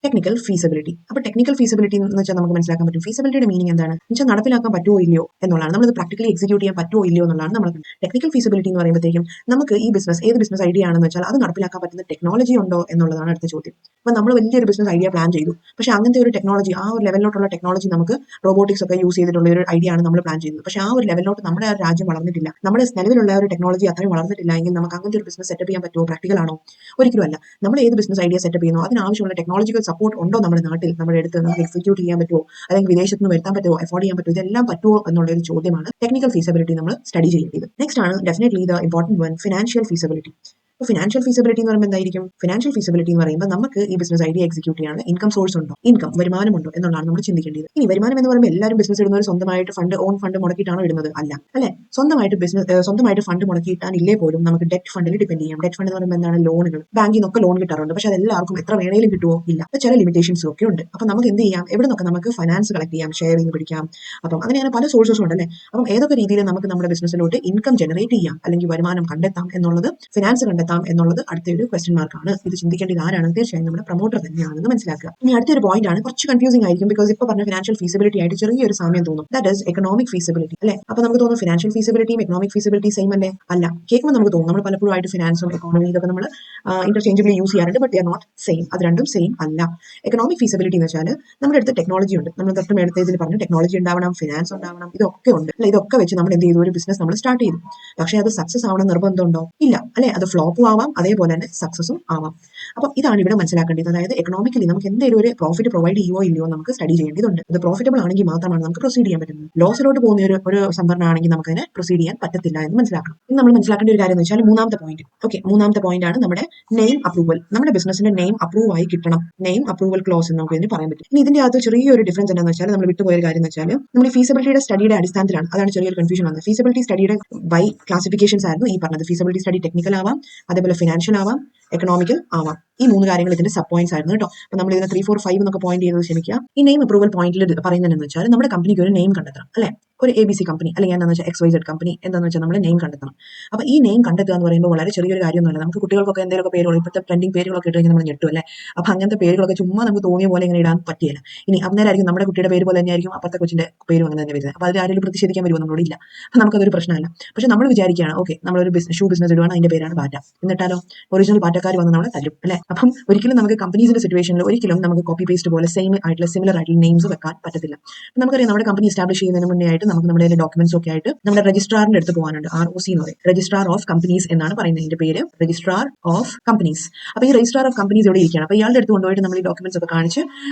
അപ്പോൾ ടെക്നിക്കൽ ഫീസിബിലിറ്റി എന്ന് വെച്ചാൽ നമുക്ക് മനസ്സിലാക്കാൻ പറ്റും ഫീസിബിലിറ്റിയുടെ മീനിങ് എന്താണ് വെച്ചാൽ നടപ്പിലാക്കാൻ പറ്റുമോ ഇല്ലയോ എന്നുള്ളതാണ്. നമ്മൾ ഇത് പ്രാക്ടിക്കലി എക്സിക്യൂട്ട് ചെയ്യാൻ പറ്റുമോ ഇല്ലയോ ഇല്ലയോ എന്നുള്ളതാണ് നമ്മൾ. ടെക്നിക്കൽ ഫീസിബിലിറ്റി എന്ന് പറയുമ്പോഴത്തേക്കും നമുക്ക് ഈ ഏത് ബിസിനസ് ഐഡിയ ആണെന്ന് വെച്ചാൽ അത് നടപ്പിലാക്കാൻ പറ്റുന്ന ടെക്നോളജി ഉണ്ടോ എന്നുള്ളതാണ് അടുത്ത ചോദ്യം. അപ്പോൾ നമ്മൾ വലിയൊരു ബിസിനസ് ഐഡിയ പ്ലാൻ ചെയ്തു, പക്ഷേ അങ്ങനത്തെ ഒരു ടെക്നോളജി, ആ ഒരു ലെവലിലോട്ടുള്ള ടെക്നോളജി നമുക്ക് റോബോട്ടിക്സ് ഒക്കെ യൂസ് ചെയ്തിട്ടുള്ള ഒരു ഐഡിയ ആണ് നമ്മൾ പ്ലാൻ ചെയ്യുന്നത്. പക്ഷേ ആ ഒരു ലെവലിലോട്ട് നമ്മുടെ ആ രാജ്യം വളർന്നിട്ടില്ല, നമ്മുടെ നിലവിലുള്ള ഒരു ടെക്നോളജി അത്രയും വളർന്നിട്ടില്ല എങ്കിൽ നമുക്ക് അങ്ങനത്തെ ഒരു ബിസിനസ് സെറ്റപ്പ് ചെയ്യാൻ പറ്റുമോ? പ്രാക്ടിക്കൽ ആണോ? ഒരിക്കലും അല്ല. നമ്മൾ ഏത് ബിസിനസ് ഐഡിയ സെറ്റപ്പ് ചെയ്യുന്നു അതിനാവശ്യമുള്ള ടെക്നോളജിക്കൽ സപ്പോർട്ട് ഉണ്ടോ നമ്മുടെ നാട്ടിൽ, നമ്മുടെ അടുത്ത് നമുക്ക് എക്സിക്യൂട്ട് ചെയ്യാൻ പറ്റുമോ, അല്ലെങ്കിൽ വിദേശത്ത് നിന്ന് വരുത്താൻ പറ്റുമോ, അഫോർഡ് ചെയ്യാൻ പറ്റുമോ, ഇതെല്ലാം പറ്റുമോ എന്നുള്ള ഒരു ചോദ്യമാണ് ടെക്നിക്കൽ ഫീസിബിലിറ്റി നമ്മൾ സ്റ്റഡി ചെയ്യേണ്ടത്. നെക്സ്റ്റ് ആണ് definitely the important one, financial feasibility. Financial feasibility എന്ന് പറയുമ്പോൾ എന്തായിരിക്കും? ഫിനാൻഷ്യൽ ഫീസിബിലിറ്റി എന്ന് പറയുമ്പോൾ നമുക്ക് ഈ ബിസിനസ് ഐഡിയ എക്സിക്യൂട്ട് ചെയ്യാനുള്ള ഇൻകം സോഴ്സ് ഉണ്ടോ, വരുമാനമുണ്ടോ എന്നുള്ളതാണ് നമ്മൾ ചിന്തിക്കേണ്ടത്. ഇനി വരുമാനം എന്ന് പറയുമ്പോൾ എല്ലാവരും ബിസിനസ് ഇടുന്നവർ സ്വന്തമായിട്ട് ഓൺ ഫണ്ട് മുടക്കിയിട്ടാണോ ഇടുന്നത്? അല്ല, അല്ലെ? സ്വന്തമായിട്ട് ഫണ്ട് മുടക്കിയിട്ടാണില്ലേ പോലും നമുക്ക് ഡെറ്റ് ഫണ്ടിൽ ഡിപെൻഡ് ചെയ്യാം. ഡെറ്റ് ഫണ്ട് എന്ന് പറയുമ്പോൾ എന്താണ്? ലോണുകൾ, ബാങ്കിൽ നിന്നൊക്കെ ലോൺ കിട്ടാറുണ്ട്. പക്ഷെ അതെല്ലാവർക്കും എത്ര വേണേലും കിട്ടുമോ? ഇല്ല. അപ്പോൾ ചില ലിമിറ്റേഷൻസും ഒക്കെ ഉണ്ട്. അപ്പം നമുക്ക് എന്ത് ചെയ്യാം? എവിടെ നിന്നൊക്കെ നമുക്ക് ഫൈനാൻസ് കളക്ട് ചെയ്യാം, ഷെയറിംഗ് പിടിക്കാം. അപ്പം അങ്ങനെയാണ് പല സോഴ്സസും ഉണ്ടല്ലേ. അപ്പം ഏതൊക്കെ രീതിയിൽ നമുക്ക് നമ്മുടെ ബിസിനസ്സിലോട്ട് ഇൻകം ജനറേറ്റ് ചെയ്യാം, അല്ലെങ്കിൽ വരുമാനം കണ്ടെത്താം എന്നുള്ളത്, ഫിനാൻസ് കണ്ടെത്താം എന്നുള്ളത് അടുത്ത ഒരു ക്വസ്റ്റ്യൻ മാർക്കാണ്. ഇത് ചിന്തിക്കേണ്ടത് ആരാണ്? തീർച്ചയായും നമ്മുടെ പ്രൊമോട്ടർ തന്നെയാണെന്ന് മനസ്സിലാക്കുക. ഇനി അടുത്തൊരു പോയിന്റ് ആണ്, കുറച്ച് കൺഫ്യൂസിംഗ് ആയിരിക്കും, ബിക്കോസ് ഇപ്പോൾ പറഞ്ഞ ഫിനാൻഷ്യൽ ഫീസിബിലിറ്റി ആയിട്ട് ചെറിയൊരു സാമ്യം തോന്നും. ദാറ്റ് ഈസ് എക്കണോമിക് ഫീസിബിലിറ്റി, അല്ലെ? അപ്പൊ നമുക്ക് തോന്നും ഫിനാൻഷ്യൽ ഫീസിബിലിറ്റിയും എക്കണോമിക് ഫീസിബിലിറ്റി സെയിം അല്ലേ? അല്ല. കേൾക്കുമ്പോൾ നമുക്ക് തോന്നും, നമ്മൾ പലപ്പോഴും ആയിട്ട് ഫിനാൻസും എക്കോണമി ഇതൊക്കെ നമ്മൾ ഇന്റർചേഞ്ചബിളി യൂസ് ചെയ്യാറുണ്ട്, but they are not same. അത് രണ്ടും സെയിം അല്ല. എക്കണോമിക് ഫീസിബിലിറ്റി എന്ന് വെച്ചാൽ നമ്മുടെ അടുത്ത് ടെക്നോളജി ഉണ്ട്, നമ്മൾ തൊട്ടും എടുത്തതിൽ പറഞ്ഞു ടെക്നോളജി ഉണ്ടാവണം, ഫിനാൻസ് ഉണ്ടാവണം, ഇതൊക്കെ ഉണ്ട് അല്ലെ? ഇതൊക്കെ വെച്ച് നമ്മൾ എന്ത് ചെയ്തു? ഒരു ബിസിനസ് നമ്മൾ സ്റ്റാർട്ട് ചെയ്തു. പക്ഷേ അത് സക്സസ് ആവണം നിർബന്ധമുണ്ടോ? ഇല്ല, അല്ലെ? അത് ഫ്ലോപ്പും ആവാം, അതേപോലെ തന്നെ സക്സസും ആവാം. അപ്പം ഇതാണ് ഇവിടെ മനസ്സിലാക്കേണ്ടത്. അതായത് എക്കണോമിക്കലി നമുക്ക് എന്തെങ്കിലും ഒരു പ്രോഫിറ്റ് പ്രൊവൈഡ് ചെയ്യുമോ ഇല്ലയോ നമുക്ക് സ്റ്റഡി ചെയ്യേണ്ടതുണ്ട്. അത് പ്രോഫിറ്റബിൾ ആണെങ്കിൽ മാത്രമാണ് നമുക്ക് പ്രൊസീഡ് ചെയ്യാൻ പറ്റുന്നത്. ലോസിലോട്ട് പോകുന്ന ഒരു സംഭരണം ആണെങ്കിൽ നമുക്ക് അതിനെ പ്രൊസീഡ് ചെയ്യാൻ പറ്റത്തില്ല എന്ന് മനസ്സിലാക്കണം. ഇനി നമ്മൾ മനസ്സിലാക്കേണ്ട ഒരു കാര്യം എന്ന് വെച്ചാൽ മൂന്നാമത്തെ പോയിന്റ്. ഓക്കെ, മൂന്നാമത്തെ പോയിന്റ് ആണ് നമ്മുടെ നെയിം അപ്രൂവൽ. നമ്മുടെ ബിസിനസിന്റെ നെയിം അപ്രൂവ് ആയി കിട്ടണം. നെയിം അപ്രൂവൽ ക്ലോസ് എന്ന് നമുക്ക് ഇതിന് പറയാൻ പറ്റും. ഇനി ഇതിന്റെ അകത്ത് ചെറിയൊരു ഡിഫറൻസ് എന്താണെന്ന് വെച്ചാൽ നമ്മൾ വിട്ടുപോയ കാര്യം എന്ന് വെച്ചാൽ നമ്മൾ ഫീസിബിലിറ്റിയുടെ സ്റ്റഡിയുടെ അടിസ്ഥാനത്തിലാണ്, അതാണ് ചെറിയൊരു കൺഫ്യൂഷൻ വന്നത്. ഫീസിബിലിറ്റി സ്റ്റഡിയുടെ ബൈ ക്ലാസിഫിക്കേഷൻസ് ആയിരുന്നു ഈ പറഞ്ഞത്. ഫീസിബിലിറ്റി സ്റ്റഡി ടെക്നിക്കൽ ആവാം, അതേപോലെ ഫിനാൻഷ്യൽ ആവാം, എക്കണോമിക്കൽ ആവാം. ഈ മൂന്ന് കാര്യങ്ങൾ ഇതിന്റെ സബ് പോയിന്റ്സ് ആയിരുന്നു കേട്ടോ. അപ്പോൾ നമ്മൾ ഇതിന് 3, 4, 5 എന്നൊക്കെ പോയിന്റ് ചെയ്തത് ക്ഷമിക്കുക. ഈ നെയിം അപ്രൂവൽ പോയിന്റിൽ പറയുന്നതെന്ന് വെച്ചാൽ നമ്മുടെ കമ്പനിക്ക് ഒരു നെയിം കണ്ടെത്തണം, അല്ലെ? ഒരു ABC കമ്പനി അല്ലെങ്കിൽ എന്താണെന്ന് വെച്ചാൽ XYZ കമ്പനി എന്താണെന്ന് വെച്ചാൽ നമ്മൾ നെയിം കണ്ടെത്തണം. അപ്പോൾ ഈ നെയിം കണ്ടെത്തുക എന്ന് പറയുമ്പോൾ വളരെ ചെറിയൊരു കാര്യമൊന്നുമല്ല. നമുക്ക് കുട്ടികൾക്കൊക്കെ എന്തെങ്കിലുമൊക്കെ പേരുകൾ, ഇപ്പോഴത്തെ ട്രെൻഡിങ് പേരുകളൊക്കെ ഇട്ട് കഴിഞ്ഞാൽ നമ്മൾ ഞെട്ടും, അല്ലേ? അപ്പോൾ അങ്ങനത്തെ പേരുകളൊക്കെ ചുമ്മാ നമുക്ക് തോന്നിയ പോലെ ഇങ്ങനെ ഇടാൻ പറ്റില്ല. ഇനി അന്നേരമായിരിക്കും നമ്മുടെ കുട്ടിയുടെ പേര് പോലെ തന്നെയായിരിക്കും അപ്പുറത്തെ കൊച്ചിന്റെ പേരും അങ്ങനെ തന്നെ വരുന്നത്. അപ്പോൾ അതിൽ ആരെങ്കിലും പ്രതിഷേധിക്കാൻ വരുമോ? നമ്മളോട് ഇല്ല. അപ്പോൾ നമുക്കതൊരു പ്രശ്നമല്ല. പക്ഷേ നമ്മൾ വിചാരിക്കുകയാണ്, ഓക്കെ, നമ്മളൊരു ഷൂ ബിസിനസ് ഇടുവാണ്, അതിന്റെ പേരാണ് ബാറ്റ. എന്നിട്ടാലോ ഒറിജിനൽ ബാറ്റക്കാർ വന്ന് നമ്മളെ തല്ലും, അല്ലേ? അപ്പം ഒരിക്കലും നമുക്ക് കമ്പനീസിന്റെ സിറ്റുവേഷനിൽ ഒരിക്കലും നമുക്ക് കോപ്പി പേസ്റ്റ് പോലെ സിമിലർ ആയിട്ടുള്ള നെയിംസ് വെക്കാൻ പറ്റത്തില്ല. നമുക്കറിയാം, നമ്മുടെ കമ്പനി എസ്റ്റാബ്ലിഷ് ചെയ്യുന്നതിന് മുന്നേ ആയിട്ട് നമുക്ക് നമ്മുടെ ഡോക്യുമെന്റ്സ് ഒക്കെ ആയിട്ട് നമ്മുടെ രജിസ്ട്രാറിന്റെ അടുത്ത് പോകാനുണ്ട്. ROC എന്ന് പറയും, രജിസ്ട്രാർ ഓഫ് കമ്പനീസ് എന്നാണ് പറയുന്നത്. ഇതിന്റെ പേര് രജിസ്ട്രാർ ഓഫ് കമ്പനീസ്. അപ്പോൾ ഈ രജിസ്ട്രാർ ഓഫ് കമ്പനീസ് ഇവിടെ ഇരിക്കുകയാണ്. അപ്പോൾ ഇയാളുടെ അടുത്ത് കൊണ്ടുപോയിട്ട് നമ്മൾ ഈ ഡോക്യുമെന്റ്സ് ഒക്കെ കാണിച്ച്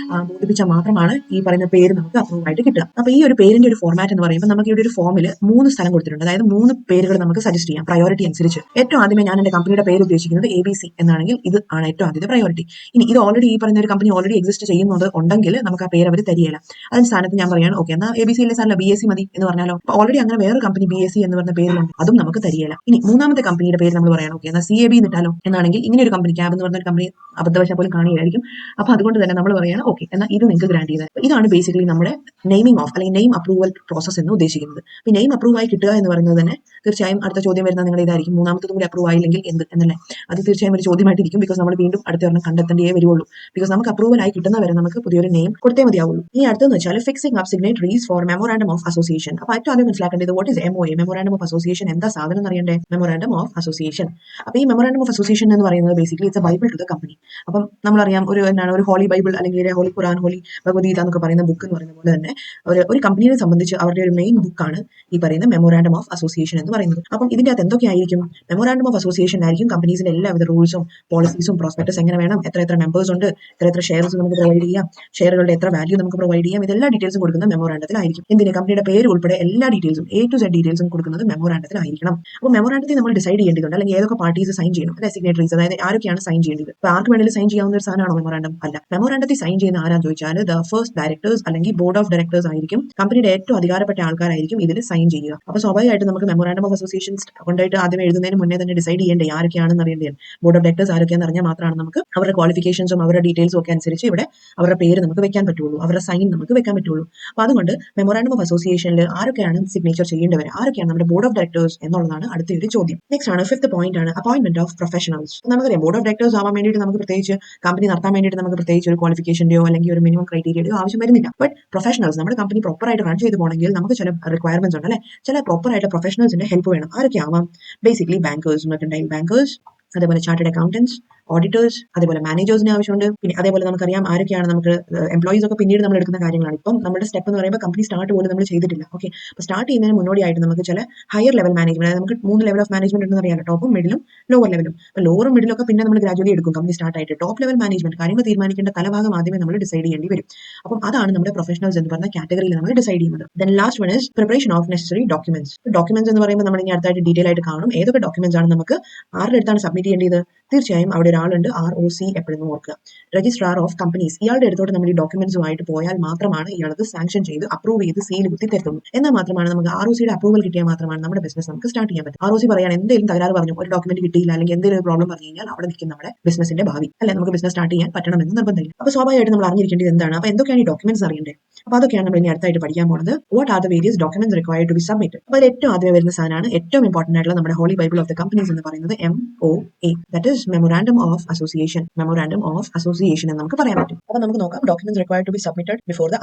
ബോധിപ്പിച്ചാൽ മാത്രമാണ് ഈ പറയുന്ന പേര് നമുക്ക് അപ്രൂവ് ആയിട്ട് കിട്ടുക. അപ്പോൾ ഈ ഒരു പേരിന്റെ ഒരു ഫോർമാറ്റ് എന്ന് പറയുമ്പോൾ നമുക്ക് ഇവിടെ ഒരു ഫോമിൽ 3 സ്ഥലം കൊടുത്തിട്ടുണ്ട്. അതായത് 3 പേരുകൾ നമുക്ക് സജസ്റ്റ് ചെയ്യാം പ്രയോറിറ്റി അനുസരിച്ച്. ഏറ്റവും ആദ്യമേ ഞാൻ എന്റെ കമ്പനിയുടെ പേര് ഉദ്ദേശിക്കുന്നത് ABC എന്നാണെങ്കിൽ ഇത് ആണ് ഏറ്റവും ആദ്യത്തെ പ്രയോറിറ്റി. ഇനി ഇത് ഓൾറെഡി ഈ പറയുന്ന ഒരു കമ്പനി ഓൾറെഡി എക്സിസ്റ്റ് ചെയ്യുന്നത് ഉണ്ടെങ്കിൽ നമുക്ക് ആ പേര് അവർ തരികയില്ല. അതിന് സ്ഥാനത്ത് ഞാൻ പറയാണ്, ഓക്കെ, എന്നാൽ ABC അല്ലേ സാറില്ല, BSc മതി എന്ന് പറഞ്ഞാലോ. അപ്പോൾ ഓൾറെഡി അങ്ങനെ വേറെ കമ്പനി BSc എന്ന് പറഞ്ഞ പേരിലുണ്ട്, അതും നമുക്ക് തരികയില്ല. ഇനി മൂന്നാമത്തെ കമ്പനിയുടെ പേര് നമ്മൾ പറയണം, ഓക്കെ, എന്നാൽ CAB എന്നിട്ടാലോ എന്നാണെങ്കിൽ ഇങ്ങനെ ഒരു കമ്പനി, ക്യാബ് എന്ന് പറഞ്ഞ കമ്പനി അബദ്ധവശാൽ പോലും കാണുകയായിരിക്കും. അപ്പോൾ അതുകൊണ്ട് തന്നെ നമ്മൾ പറയണം, ഓക്കെ, എന്നാൽ ഇത് നിങ്ങൾക്ക് ഗ്രാൻഡ് ചെയ്താൽ. ഇതാണ് ബേസിക്കലി നമ്മുടെ നെയിമിംഗ് ഓഫ് അല്ലെങ്കിൽ നെയിം അപ്രൂവൽ പ്രോസസ് എന്ന് ഉദ്ദേശിക്കുന്നത്. അപ്പോൾ നെയിം അപ്രൂവ് ആയി കിട്ടുക എന്ന് പറയുന്നത് തന്നെ തീർച്ചയായും അടുത്ത ചോദ്യം വരുന്നത് നിങ്ങൾ ഇതായിരിക്കും, മൂന്നാമത്തതും കൂടി അപ്രൂവ് ആയില്ലെങ്കിൽ എന്ത് എന്നല്ലേ. അത് തീർച്ചയായും ഒരു ചോദ്യമായിട്ടിരിക്കും, ബിക്കോസ് നമ്മൾ വീണ്ടും അടുത്ത ഒരെണ്ണം കണ്ടെത്തേണ്ടേ വരുള്ളൂ. ബിക്കോസ് നമുക്ക് അപ്രൂവൽ ആയി കിട്ടുന്നവരെ നമുക്ക് പുതിയൊരു നെയിം കൊടുത്തേ മതിയാവുള്ളൂ. ഇനി അടുത്തെന്ന് വെച്ചാൽ fixing up signatories for memorandum of association. അപ്പോൾ ഏറ്റവും ആദ്യം മനസ്സിലാക്കേണ്ടത് what is MOA, memorandum of association. എന്താ സാധനം എന്നറിയണ്ടേ? Memorandum of association. അപ്പോൾ ഈ മെമ്മോറാണ്ടം ഓഫ് അസോസിയേഷൻ എന്ന് പറയുന്നത് basically it's a bible to the company. അപ്പം നമ്മളറിയാം, ഒരു ഹോളി ബൈബിൾ അല്ലെങ്കിൽ ഹോളി ഖുറാൻ, ഹോളി ഭഗവത്ഗീത എന്നൊക്കെ പറയുന്ന ബുക്ക് എന്ന് പറയുന്ന പോലെ തന്നെ ഒരു കമ്പനിയെ സംബന്ധിച്ച് അവരുടെ ഒരു മെയിൻ ബുക്കാണ് ഈ പറയുന്ന മെമ്മോറാണ്ടം ഓഫ് അസോസിയേഷൻ എന്ന് പറയുന്നത്. അപ്പം ഇതിന്റെ അകത്ത് എന്തൊക്കെയായിരിക്കും? മെമ്മോറാണ്ടം ഓഫ് അസോസിയേഷൻ ആയിരിക്കും കമ്പനീസിന്റെ എല്ലാവിധ റൂൾസും പോളിസീസും പ്രോസ്പെക്ടസ് എങ്ങനെ വേണം, എത്ര മെമ്പേഴ്സ് ഉണ്ട്, എത്ര ഷെയർസ് നമുക്ക് പ്രൊവൈഡ് ചെയ്യാം, ഷെയറുകളുടെ എത്ര വാല്യൂ നമുക്ക് പ്രൊവൈഡ് ചെയ്യാം, ഇതെല്ലാ ഡീറ്റെയിൽസും കൊടുക്കുന്ന മെമ്മോറാണ്ടത്തിലായിരിക്കും. എന്തിന്? കമ്പനിയുടെ പേര് ഉൾപ്പെടെ എല്ലാ ഡീറ്റെയിൽസും A to Z ഡീറ്റെയിൽസും കൊടുക്കുന്നത് മെമ്മോറാണ്ടത്തിലായിരിക്കണം. അപ്പോൾ മെമ്മോറാണ്ടത്തിൽ നമ്മൾ ഡിസൈഡ് ചെയ്യേണ്ടതുണ്ട്, അല്ലെങ്കിൽ ഏതൊക്കെ പാർട്ടീസ് സൈൻ ചെയ്യണം, അല്ലെ? സിഗ്നേറ്ററീസ്, അതായത് ആരൊക്കെയാണ് സൈൻ ചെയ്യേണ്ടത്. അപ്പോൾ ആർക്ക് വേണമെങ്കിലും സൈൻ ചെയ്യാവുന്ന ഒരു സാധനമാണോ മെമ്മോറാണ്ടം? അല്ല. മെമ്മോറാണ്ടത്തിൽ സൈൻ ചെയ്യുന്ന ആരാന്ന് ചോദിച്ചാൽ ദ ഫസ്റ്റ് ഡയറക്ടേഴ്സ് അല്ലെങ്കിൽ ബോർഡ് ഓഫ് ഡയറക്ടേഴ്സ് ആയിരിക്കും. കമ്പനിയുടെ ഏറ്റവും അധികാരപ്പെട്ട ആൾക്കാരായിരിക്കും ഇതിൽ സൈൻ ചെയ്യുക. അപ്പോൾ സ്വാഭാവികമായിട്ട് നമുക്ക് മെമ്മോറാണ്ടം ഓഫ് അസോസിയേഷൻസ് കൊണ്ടായിട്ട് ആദ്യം എഴുതുന്നതിന് മുന്നേ തന്നെ ഡിസൈഡ് ചെയ്യേണ്ടേ ആരൊക്കെയാണെന്ന് അറിയേണ്ടത്. ബോർഡ് ഓഫ് ഡയറക്ടേഴ്സ് ആരൊക്കെയാണെന്ന് അറിഞ്ഞാൽ മാത്രമാണ് നമുക്ക് അവരുടെ ക്വാളിഫിക്കേഷൻസും അവരുടെ ഡീറ്റെയിൽസും ഒക്കെ അനുസരിച്ച് ഇവിടെ അവരുടെ പേര് നമുക്ക് വെക്കാൻ പറ്റുള്ളൂ, അവരുടെ സൈൻ നമുക്ക് വെക്കാൻ പറ്റുള്ളൂ. അപ്പോൾ അതുകൊണ്ട് മെമ്മോറാണ്ടം ഓഫ് അസോസിയേഷൻ ഡോക്യുമെന്റേഷനിൽ ആരൊക്കെയാണ് സിഗ്നേച്ചർ ചെയ്യേണ്ടവർ, ആരൊക്കെയാണ് നമ്മുടെ ബോർഡ് ഓഫ് ഡയറക്ടേഴ്സ് എന്നുള്ളതാണ് അടുത്ത ഒരു ചോദ്യം. നെക്സ്റ്റ് ആണ് ഫിഫ്ത്ത് പോയിന്റ് ആണ് അപ്പോയിന്റ്മെന്റ് ഓഫ് പ്രൊഫഷണൽസ്. നമുക്കറിയാം ബോർഡ് ഓഫ് ഡയറക്ടേഴ്സ് ആവാൻ വേണ്ടിയിട്ട് നമുക്ക് പ്രത്യേകിച്ച് കമ്പനി നടത്താൻ വേണ്ടിയിട്ട് നമുക്ക് പ്രത്യേകിച്ച് ഒരു ക്വാളിഫിക്കേഷൻ്റെയോ അല്ലെങ്കിൽ ഒരു മിനിമം ക്രൈറ്റീരിയയോ ആവശ്യം വരുന്നില്ല. ബട്ട് പ്രൊഫഷണൽസ് നമ്മുടെ കമ്പനി പ്രോപ്പർ ആയിട്ട് റൺ ചെയ്ത് പോകണമെങ്കിൽ നമുക്ക് ചില റിക്വയർമെന്റ്സ് ഉണ്ട് അല്ലെ, ചില പ്രോപ്പർ ആയിട്ട് പ്രൊഫഷണൽസിന്റെ ഹെൽപ്പ് വേണം. ആരൊക്കെ ആവാം? ബേസിക്കലി ബാങ്കേഴ്സ്, മെർക്കന്റൈൽ ബാങ്കേഴ്സ്, അതേപോലെ ചാർട്ടേഡ് അക്കൗണ്ടൻസ്, ഓഡിറ്റേഴ്സ്, അതേപോലെ മാനേജേഴ്സിന് ആവശ്യമുണ്ട്. പിന്നെ അതേപോലെ നമുക്കറിയാം ആരൊക്കെയാണ് നമുക്ക് എംപ്ലോയീസ് ഒക്കെ പിന്നീട് നമ്മൾ എടുക്കുന്ന കാര്യങ്ങളാണ്. ഇപ്പം നമ്മുടെ സ്റ്റെപ്പ് എന്ന് പറയുമ്പോൾ കമ്പനി സ്റ്റാർട്ട് പോലും നമ്മൾ ചെയ്തിട്ടില്ല. ഓക്കെ, അപ്പോൾ സ്റ്റാർട്ട് ചെയ്യുന്നതിന് മുന്നോടിയായിട്ട് നമുക്ക് ചില ഹയർ ലെവൽ മാനേജ്മെന്റ്, നമുക്ക് 3 ലെവൽ ഓഫ് മാനേജ്മെന്റ് ഉണ്ടെന്ന് അറിയാലോ, ടോപ്പും മിഡിലും ലോവർ ലെവലും. അപ്പോൾ ലോവറും മിഡിലും ഒക്കെ പിന്നെ നമ്മൾ ഗ്രാജുവലി എടുക്കും കമ്പനി സ്റ്റാർട്ട് ആയിട്ട്. ടോപ്പ് ലെവൽ മാനേജ്മെന്റ് കാര്യങ്ങൾ തീരുമാനിക്കേണ്ട തലഭാഗം ആദ്യമേ നമ്മൾ ഡിസൈഡ് ചെയ്യേണ്ടി വരും. അപ്പം അതാണ് നമ്മുടെ പ്രൊഫഷണൽസ് എന്ന് പറഞ്ഞ കാറ്റഗറിയിൽ നമ്മൾ ഡിസൈഡ് ചെയ്യുന്നത്. Then last one is preparation of necessary documents. Documents എന്ന് പറയുമ്പോൾ നമ്മൾ ഇനി അടുത്തായിട്ട് ഡീറ്റെയിൽ ആയിട്ട് കാണും ഏതൊക്കെ ഡോക്യുമെന്റ്സ് ആണ് നമുക്ക് ആരുടെ അടുത്താണ് സബ്മിറ്റ് ചെയ്യേണ്ടത്. തീർച്ചയായും അവിടെ ഒരാളുണ്ട്, ROC എപ്പോഴും ഓർക്കുക, രജിസ്ട്രാർ ഓഫ് കമ്പനീസ്. ഇയാളുടെ അടുത്തോട്ട് നമ്മൾ ഈ ഡോക്യുമെന്റ്സുമായിട്ട് പോയാൽ മാത്രമാണ് ഇയാളത് സാങ്ഷൻ ചെയ്ത് അപ്രൂവ് ചെയ്ത് സീൽ കുത്തി തരുത്തുള്ളൂ. എന്നാൽ മാത്രമാണ് നമുക്ക് ROCയുടെ അപ്രൂവൽ കിട്ടിയാൽ മാത്രമാണ് നമ്മുടെ ബിസിനസ് നമുക്ക് സ്റ്റാർട്ട് ചെയ്യാൻ പറ്റും. ROC പറയാൻ എന്തെങ്കിലും തകരാറ് പറഞ്ഞു, ഒരു ഡോക്യുമെന്റ് കിട്ടിയില്ല, അല്ലെങ്കിൽ എന്തെങ്കിലും പ്രോബ്ലം പറഞ്ഞു കഴിഞ്ഞാൽ അവിടെ നിൽക്കും നമ്മുടെ ബിസിനസിന്റെ ഭാവി. അല്ലെ, നമുക്ക് ബിസിനസ് സ്റ്റാർട്ട് ചെയ്യാൻ പറ്റണമെന്ന് നിർബന്ധമില്ല. അപ്പോൾ സ്വാഭാവികമായിട്ട് നമ്മൾ അറിഞ്ഞിരിക്കേണ്ടത് എന്താണ്, അപ്പോൾ എന്തൊക്കെയാണ് ഈ ഡോക്യുമെന്റ്സ് അറിയേണ്ടത്. അപ്പോൾ അതൊക്കെയാണ് നമ്മൾ ഇനി അടുത്തായിട്ട് പഠിക്കാൻ പോകുന്നത്. What are the various documents required to be submitted. അപ്പോൾ ഏറ്റവും ആദ്യമേ വരുന്ന സാധനമാണ് ഏറ്റവും ഇമ്പോർട്ടന്റ് ആയിട്ടുള്ള നമ്മുടെ holy Bible of the companies എന്ന് പറയുന്നത് MOA, that is memorandum of association. Memorandum of association എന്ന് നമുക്ക് പറയാൻ പറ്റും. അപ്പോൾ നമുക്ക് നോക്കാം documents required to be submitted before the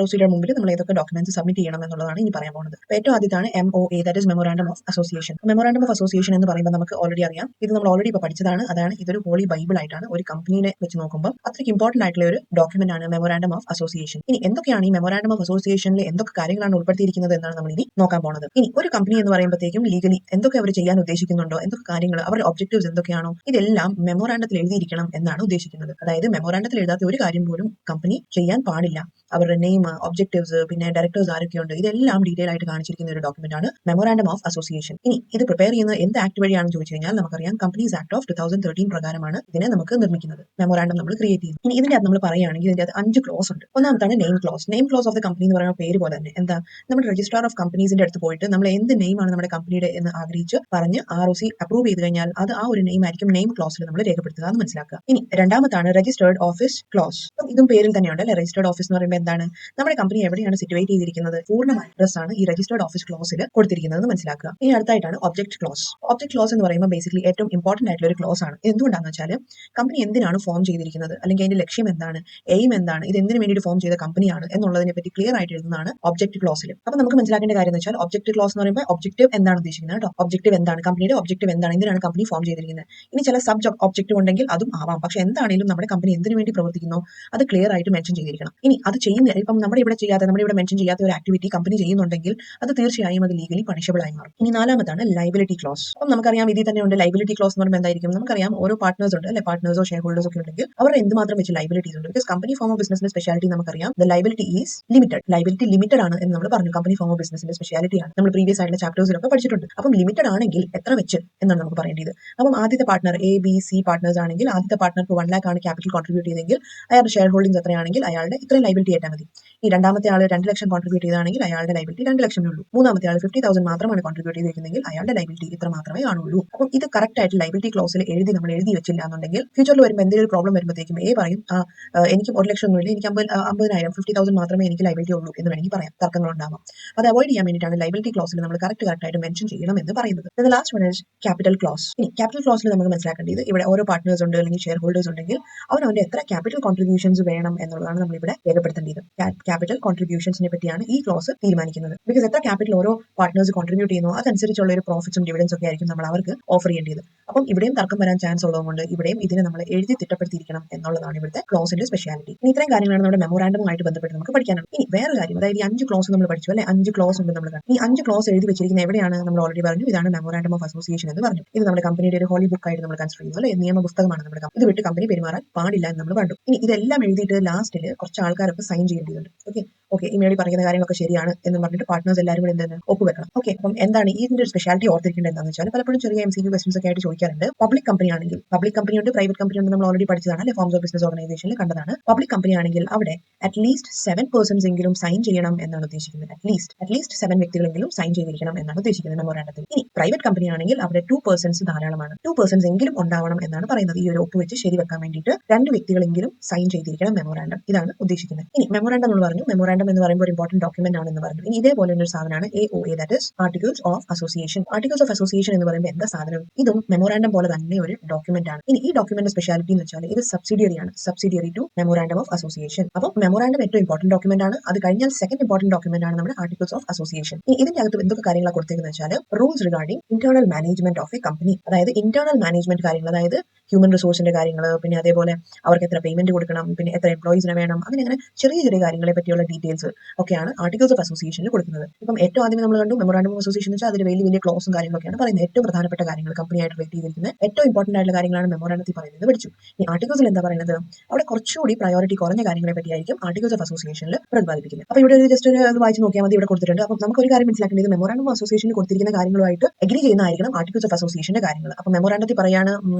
ROCയുടെ മുമ്പിൽ നമ്മൾ ഏതൊക്കെ ഡോക്യുമെന്റ്സ് സബ്മിറ്റ് ചെയ്യണം എന്നുള്ളതാണ് ഇനി പറയാൻ പോകുന്നത്. അപ്പോൾ ഏറ്റവും ആദ്യത്താണ് MOA, that is memorandum of association. Memorandum of association എന്ന് പറയുമ്പോൾ നമുക്ക് ഓൾറെഡി അറിയാം, ഇത് നമ്മൾ ഓൾറെഡി ഇപ്പോൾ പഠിച്ചതാണ്. അതാണ് ഇതൊരു ഹോളി ബൈബിൾ ആയിട്ടാണ് ഒരു കമ്പനിയെ വെച്ച് നോക്കുമ്പോൾ അത്രയ്ക്ക് ഇമ്പോർട്ടന്റ് ആയിട്ടുള്ള ഒരു ഡോക്യുമെന്റ് ആണ് മെമ്മോറാണ്ടം ഓഫ് അസോസിയേഷൻ. ഇനി എന്തൊക്കെയാണ് ഈ മെമ്മോറാണ്ടം ഓഫ് അസോസിയേഷനിൽ എന്തൊക്കെ കാര്യങ്ങളാണ് ഉൾപ്പെടുത്തിയിരിക്കുന്നത് എന്നാണ് നമ്മൾ ഇനി നോക്കാൻ പോകുന്നത്. ഇനി ഒരു കമ്പനി എന്ന് പറയുമ്പോഴത്തേക്കും ലീഗലി എന്തൊക്കെ അവർ ചെയ്യാൻ ഉദ്ദേശിക്കുന്നുണ്ടോ, എന്തൊക്കെ കാര്യങ്ങൾ അവരുടെ ഒബ്ജക്റ്റീവ്സ് എന്തൊക്കെയാണോ, ഇതെല്ലാം മെമ്മോറാണ്ടത്തിൽ എഴുതിയിരിക്കണം എന്നാണ് ഉദ്ദേശിക്കുന്നത്. അതായത് മെമ്മോറാണ്ടത്തിൽ എഴുതാത്ത ഒരു കാര്യം പോലും കമ്പനി ചെയ്യാൻ പാടില്ല. അവരുടെ നെയിം, ഒബ്ജക്റ്റീവ്സ്, പിന്നെ ഡയറക്ടേഴ്സ് ആരൊക്കെയുണ്ട്, ഇതെല്ലാം ഡീറ്റെയിൽ ആയിട്ട് കാണിച്ചിരിക്കുന്ന ഒരു ഡോക്യുമെന്റ് ആണ് മെമ്മോറാണ്ടം ഓഫ് അസോസിയേഷൻ. ഇനി ഇത് പ്രിപ്പയർ ചെയ്യുന്ന എന്ത് ആക്ട് വഴിയാണെന്ന് ചോദിച്ചു കഴിഞ്ഞാൽ നമുക്കറിയാം കമ്പനീസ് ആക്ട് ഓഫ് 2013 പ്രകാരമാണ് ഇതിനെ നമുക്ക് നിർമ്മിക്കുന്നത്, മെമ്മോറാണ്ടം നമ്മൾ ക്രിയേറ്റ് ചെയ്യുന്നത്. ഇനി ഇതിന്റെ അകത്ത് നമ്മൾ പറയുകയാണെങ്കിൽ ഇതിന്റെ അകത്ത് 5 ക്ലോസ് ഉണ്ട്. ഒന്നാമത്താണ് name clause. Name clause of the company എന്ന് പറയുന്ന പേര് പോലെ തന്നെ എന്താ, നമ്മുടെ രജിസ്ട്രാർ ഓഫ് കമ്പനീസിന്റെ അടുത്ത് പോയിട്ട് നമ്മൾ എന്ത് നെയിമാണ് നമ്മുടെ കമ്പനിയുടെ എന്ന് ആഗ്രഹിച്ച് പറഞ്ഞ് ROC അപ്രൂവ് ചെയ്ത് കഴിഞ്ഞാൽ അത് ആ ഒരു നെയിം ആയിരിക്കും നെയിം ക്ലോസിൽ നമ്മൾ രേഖപ്പെടുത്തുക എന്ന് മനസ്സിലാക്കുക. ഇനി രണ്ടാമത്താണ് രജിസ്റ്റേർഡ് ഓഫീസ് ക്ലോസ്. ഇതും പേരിൽ തന്നെയുണ്ട് അല്ലെ, രജിസ്റ്റേർഡ് ഓഫീസ് എന്ന് പറയുമ്പോൾ എന്താണ്, നമ്മുടെ കമ്പനി എവിടെയാണ് സിറ്റുവേറ്റ് ചെയ്തിരിക്കുന്നത്, പൂർണ്ണമായ അഡ്രസ് ആണ് ഈ രജിസ്റ്റേർഡ് ഓഫീസ് ക്ലോസിൽ കൊടുത്തിരിക്കുന്നത് എന്ന് മനസ്സിലാക്കുക. ഇനി അടുത്തായിട്ടാണ് ഒബ്ജക്ട് ക്ലോസ്. ഒബ്ജക്ട് ക്ലോസ് എന്ന് പറയുമ്പോൾ ബേസിക്കലി ഏറ്റവും ഇമ്പോർട്ടന്റ് ആയിട്ടുള്ള ഒരു ക്ലോസ് ആണ്. എന്തുകൊണ്ടാണെന്ന് വെച്ചാൽ കമ്പനി എന്തിനാണ് ഫോം ചെയ്തിരിക്കുന്നത്, അല്ലെങ്കിൽ അതിന്റെ ലക്ഷ്യം എന്താണ്, എയിം എന്താണ്, ഇത് എന്തിനു വേണ്ടിയിട്ട് ഫോം ചെയ്ത കമ്പനിയാണ് എന്നുള്ളതിനെ പറ്റി ക്ലിയർ ആയിട്ട് എഴുതുന്നതാണ് ഒബ്ജക്ട് ക്ലോസിൽ. അപ്പോൾ നമുക്ക് മനസ്സിലാക്കേണ്ട കാര്യം എന്ന് വെച്ചാൽ ഒബ്ജക്ട് ക്ലോസ് എന്ന് പറയുമ്പോൾ ഒബ്ജക്റ്റീവ് എന്താണ് ഉദ്ദേശിക്കുന്നത് കേട്ടോ. ഒബ്ജക്റ്റീവ് എന്താണ്, കമ്പനിയുടെ ഒബ്ജക്റ്റീവ് എന്താണ്, എന്തിനാണ് കമ്പനി ഫോം ചെയ്തിരിക്കുന്നത്. ഇനി ചില സബ് ഒബ്ജക്റ്റീവ് ഉണ്ടെങ്കിൽ അതും ആവാം, പക്ഷെ എന്താണെങ്കിലും നമ്മുടെ കമ്പനി എന്തിനു വേണ്ടി പ്രവർത്തിക്കുന്നോ അത് ക്ലിയർ ആയിട്ട് മെൻഷൻ ചെയ്തിരിക്കണം. ഇനി അത് ചെയ്യുന്ന ഇപ്പം നമ്മുടെ ഇവിടെ മെൻഷൻ ചെയ്യാത്ത ഒരു ആക്ടിവിറ്റി കമ്പനി ചെയ്യുന്നുണ്ടെങ്കിൽ അത് തീർച്ചയായും അത് ലീഗലി പണിഷബിൾ ആയി മാറും. ഇനി നാലാമതാണ് ലയബിലിറ്റി ക്ലോസ്. അപ്പം നമുക്കറിയാം ഇതിൽ തന്നെ ഉണ്ട് ലയബിലിറ്റി ക്ലോസ് എന്ന് പറയുമ്പോൾ എന്തായിരിക്കും, നമുക്കറിയാം ഓരോ പാർട്ട്നേഴ്സ് ഉണ്ട് അല്ലെ, പാർട്ട്നേഴ്സോ ഷെയർ ഹോൾഡേഴ്സോ ഒക്കെ ഉണ്ടെങ്കിൽ അവരുടെ എന്തുമാത്രം വെച്ച് ലയബിലിറ്റീസ് ഉണ്ട്. ബിക്കോസ് കമ്പനി ഫോം ഓഫ് ബിസിനസിന്റെ സ്പെഷ്യാലിറ്റി നമുക്കറിയാം, the liability is limited. Liability limited ആണ് എന്ന് നമ്മൾ പറഞ്ഞു. കമ്പനി ഫോം ഓഫ് ബിസിനസിന്റെ സ്പെഷ്യാലിറ്റി ആണ്, നമ്മൾ പ്രീവിയസ് ആയിട്ടുള്ള ചാപ്റ്റേഴ്സിലൊക്കെ പഠിച്ചിട്ടുണ്ട്. അപ്പം ലിമിറ്റഡ് ആണെങ്കിൽ എത്ര വെച്ച് എന്നാണ് നമുക്ക് പറയേണ്ടത്. അപ്പം ആദ്യത്തെ പാർട്ട്ണർ ABC പാർട്ട്നേഴ്സ് ആണെങ്കിൽ ആദ്യത്തെ പാർട്ട്ണർക്ക് 1 lakh ആണ് ക്യാപിറ്റൽ കോൺട്രിബ്യൂട്ട് ചെയ്തെങ്കിൽ അയാളുടെ ഷെയർ ഹോൾഡിംഗ്സ് എത്രയാണെങ്കിൽ അയാളുടെ ഇത്രയും ലയബിലിറ്റി ആയിട്ടാൽ മതി. ഈ രണ്ടാമത്തെ ആൾ 2 ലക്ഷം കോൺട്രിബ്യൂട്ട് ചെയ്താണെങ്കിൽ അയാളുടെ ലയബിലിറ്റി 2 ലക്ഷമേ ഉള്ളൂ. മൂന്നാമത്തെ ആൾ 50,000 മാത്രമാണ് കോൺട്രിബ്യൂട്ട് ചെയ്തിരിക്കുന്നതെങ്കിൽ അയാളുടെ ലയബിലിറ്റി ഇത്ര മാത്രമേ കാണുള്ളൂ. അപ്പം ഇത് കറക്റ്റ് ആയിട്ട് ലയബിലിറ്റി ക്ലോസിൽ നമ്മൾ എഴുതി വെച്ചില്ല എന്നുണ്ടെങ്കിൽ ഫ്യൂച്ചറിൽ വരുമ്പോൾ എന്തെങ്കിലും പ്രോബ്ലം വരുമ്പോഴത്തേക്കും പറയും എനിക്ക് 1 ലക്ഷം ഒന്നുമില്ല, എനിക്ക് 50,000 50,000 മാത്രമേ എനിക്ക് ലയബിലിറ്റി ഉള്ളൂ എന്ന് വേണമെങ്കിൽ പറയാം, തർക്കങ്ങൾ ഉണ്ടാവാം. അത് അവോയ്ഡ് ചെയ്യാൻ വേണ്ടിയിട്ടാണ് ലയബിലിറ്റി ക്ലോസിൽ നമ്മൾ കറക്റ്റ് ആയിട്ട് മെൻഷൻ ചെയ്യണം എന്ന് പറയുന്നത്. Last one is capital close. ഇനി ക്യാപിറ്റൽ ക്ലോസിൽ നമുക്ക് മനസ്സിലാക്കേണ്ടത് ഇവിടെ ഓരോ പാർട്ട്നേഴ്സ് ഉണ്ട് അല്ലെങ്കിൽ ഷെയർ ഹോൾഡേഴ്സ് ഉണ്ടെങ്കിൽ അവന്റെ എത്ര ക്യാപിറ്റൽ കോൺട്രിബ്യൂഷൻസ് വേണം എന്നുള്ളതാണ് നമ്മൾ ഇവിടെ രേഖപ്പെടുത്തേണ്ടത്. ക്യാപിറ്റൽ കോൺട്രിബ്യൂഷൻസിനെ പറ്റിയാണ് ഈ ക്ലോസ് തീരുമാനിക്കുന്നത്. ബിക്കോസ് എത്ര ക്യാപിറ്റൽ ഓരോ പാർട്ട്നേഴ്സ് കോൺട്രിബ്യൂട്ട് ചെയ്യുന്നു അതനുസരിച്ചുള്ള ഒരു പ്രോഫിറ്റ്സും ഡിവിഡൻസ് ഒക്കെ ആയിരിക്കും നമ്മൾ അവർക്ക് ഓഫർ ചെയ്യേണ്ടത്. അപ്പം ഇവിടെയും തർക്കം വരാൻ ചാൻസ് ഉള്ളതുകൊണ്ട് ഇവിടെയും ഇതിനെ നമ്മൾ എഴുതി തിട്ടപ്പെടുത്തിയിരിക്കണം എന്നുള്ളതാണ് ഇവിടുത്തെ ക്ലോസിന്റെ സ്പെഷ്യാലിറ്റി. ഇനി ഇത്രയും കാര്യങ്ങളാണ് നമ്മുടെ മെമ്മോറാണ്ടവുമായിട്ട് ബന്ധപ്പെട്ട് നമുക്ക് പഠിക്കാനുള്ളത്. ഇനി വേറെ കാര്യം, അതായത് ഈ 5 ക്ലോസ് നമ്മൾ പഠിച്ചു അല്ലെ, 5 ക്ലോസ് ഉണ്ട് നമ്മൾ. ഈ 5 ക്ലോസ് എഴുതി വെച്ചിരിക്കുന്ന എവിടെയാണ് നമ്മൾ ഓൾറെഡി പറഞ്ഞു, ഇതാണ് മെമ്മോറാണ്ടം ഓഫ് അസോസിയേഷൻ എന്ന് പറഞ്ഞു. ഇത് നമ്മുടെ കമ്പനിയുടെ ഒരു ഹോളി ബുക്ക് ആയിട്ട് നമ്മൾ കൺസിഡർ ചെയ്യുന്നു അല്ലെ, നിയമ പുസ്തകമാണ് നമ്മുടെ. ഇത് വിട്ട് കമ്പനി പെരുമാറാൻ പാടില്ല എന്ന് നമ്മൾ കണ്ടു. ഇനി ഇതെല്ലാം എഴുതിയിട്ട് ലാസ്റ്റിൽ കുറച്ച് ആൾക്കാരൊക്കെ സൈൻ ചെയ്യേണ്ടതുണ്ട്. ഓക്കെ ഈ മേടി പറയുന്ന കാര്യങ്ങളൊക്കെ ശരിയാണ് എന്ന് പറഞ്ഞിട്ട് പാർട്ട്നേഴ്സ് എല്ലാവരും കൂടി എന്താണ് ഒപ്പുവെക്കണം. ഓക്കെ, അപ്പം എന്താണ് ഇതിന്റെ ഒരു സ്പെഷ്യാലിറ്റി ഓർത്തിരിക്കേണ്ടത് എന്താണെന്ന് വെച്ചാൽ പലപ്പോഴും ചെറിയ MCQ ക്വസ്റ്റൻസ് ഒക്കെ ആയിട്ട് ചോദിക്കും. ചോദിക്കാറുണ്ട്. പബ്ലിക് കമ്പനി ആണെങ്കിൽ, പബ്ലിക് കമ്പനി ഉണ്ട്, പ്രൈവറ്റ് കമ്പനി ഉണ്ട്, നമ്മൾ ഓൾറെഡി പഠിച്ചതാണ് അല്ലെ, ഫോംസ് ഓഫ് ബിസിനസ് ഓർഗനൈസേഷനിൽ കണ്ടതാണ്. പബ്ലിക് കമ്പനി ആണെങ്കിൽ അവിടെ അറ്റ്ലീസ്റ്റ് 7 എങ്കിലും സൈൻ ചെയ്യണം എന്നാണ് ഉദ്ദേശിക്കുന്നത്. അറ്റ്ലീസ്റ്റ് 7 വ്യക്തികളെങ്കിലും സൈൻ ചെയ്തിരിക്കണം എന്നാണ് ഉദ്ദേശിക്കുന്നത് മെമ്മോറാണ്ടത്തിൽ. ഇനി പ്രൈവറ്റ് കമ്പനി ആണെങ്കിൽ അവിടെ 2 ധാരാളമാണ്. 2 എങ്കിലും ഉണ്ടാവണം എന്നാണ് പറയുന്നത്. ഈ ഒരു ഒപ്പുവെച്ച് ശരിവെക്കാൻ വേണ്ടിയിട്ട് 2 വ്യക്തികളെങ്കിലും സൈൻ ചെയ്തിരിക്കണം മെമ്മോറാണ്ടം. ഇതാണ് ഉദ്ദേശിക്കുന്നത്. ഇനി മെമ്മോറാണ്ടം എന്ന് പറഞ്ഞു, മെമ്മോറാണ്ടം എന്ന് പറയുമ്പോൾ ഒരു ഇമ്പോർട്ടന്റ് ഡോക്യുമെന്റ് ആണെന്ന് പറഞ്ഞു. ഇനി ഇതേപോലെ ഒരു സാധനമാണ് AOA, that is articles of association. Articles of association എന്ന് പറയുമ്പോൾ എന്താ സാധനം? ഇതും മെമ്മോറാണ്ടം പോലെ തന്നെ ഒരു ഡോക്യുമെന്റ് ആണ്. ഇനി ഈ ഡോക്യുമെന്റ് സ്പെഷ്യാലിറ്റി എന്ന് വെച്ചാൽ ഇത് subsidiary to memorandum of association. അപ്പോൾ മെമ്മോറാണ്ടം ഏറ്റവും ഇമ്പോർട്ടന്റ് ഡോക്യുമെന്റ് ആണ്. അത് കഴിഞ്ഞാൽ സെക്കൻഡ് ഇമ്പോർട്ടന്റ് ഡോക്യുമെന്റ് ആണ് നമ്മുടെ ആർട്ടിക്കിൾസ് ഓഫ് അസോസിയേഷൻ. ഇതിന്റെ അകത്ത് എന്തൊക്കെ കാര്യങ്ങളാണ് കൊടുത്തിരിക്കുന്നത് വെച്ചാൽ rules regarding internal management of a company, അതായത് ഇന്റേണൽ മാനേജ്മെന്റ് കാര്യങ്ങൾ, അതായത് ഹ്യൂമൻ റിസോഴ്സിന്റെ കാര്യങ്ങൾ, പിന്നെ അതേപോലെ അവർക്ക് എത്ര പേയ്മെന്റ് കൊടുക്കണം, പിന്നെ എത്ര എംപ്ലോയീസിനെ വേണം, അങ്ങനെ ചെറിയ ചെറിയ കാര്യങ്ങളെ പറ്റിയുള്ള ഡീറ്റെയിൽസ് ഒക്കെയാണ് ആർട്ടിക്കിൾസ് ഓഫ് അസോസിയേഷനിൽ കൊടുക്കുന്നത്. ഇപ്പം ഏറ്റവും ആദ്യം നമ്മൾ കണ്ടു മെമ്മോറാണ്ടം ഓഫ് അസോസിയേഷൻ വെച്ചാൽ അതിൽ വലിയ വലിയ ക്ലോസും കാര്യങ്ങളൊക്കെയാണ് പറയുന്നത്. ഏറ്റവും പ്രധാനപ്പെട്ട കാര്യങ്ങൾ, കമ്പനിയായിട്ട് റേറ്റ് ചെയ്തിരിക്കുന്ന ഏറ്റവും ഇമ്പോർട്ടന്റ് ആയിട്ടുള്ള കാര്യങ്ങളാണ് മെമ്മോറാണ്ടത്തിൽ പറയുന്നത് പഠിച്ചു. ഈ ആർട്ടിക്കിൾസിൽ എന്താ പറയുന്നത്? അവിടെ കുറച്ചുകൂടി പ്രയോറിറ്റി കുറഞ്ഞ കാര്യങ്ങളെ പറ്റിയായിരിക്കും ആർട്ടിക്കിൾസ് ഓഫ് അസോസിയേഷനിൽ പ്രതിപാദിപ്പിക്കുന്നത്. അപ്പോൾ ഇവിടെ ജസ്റ്റ് ഒരു വായിച്ച് നോക്കിയാൽ മതി, ഇവിടെ കൊടുത്തിട്ടുണ്ട്. അപ്പോൾ നമുക്ക് ഒരു കാര്യം മനസ്സിലാക്കേണ്ടത് മെമ്മോറാണ്ടം ഓഫ് അസോസിയേഷനിൽ കൊടുത്തിരിക്കുന്ന കാര്യങ്ങളുമായിട്ട് എഗ്രി ചെയ്യുന്നതായിരിക്കണം ആർട്ടിക്കിൾസ് ഓഫ് അസോസിയേഷന്റെ കാര്യങ്ങൾ. അപ്പോൾ മെമ്മോറാണ്ടത്തിൽ പറയാണ്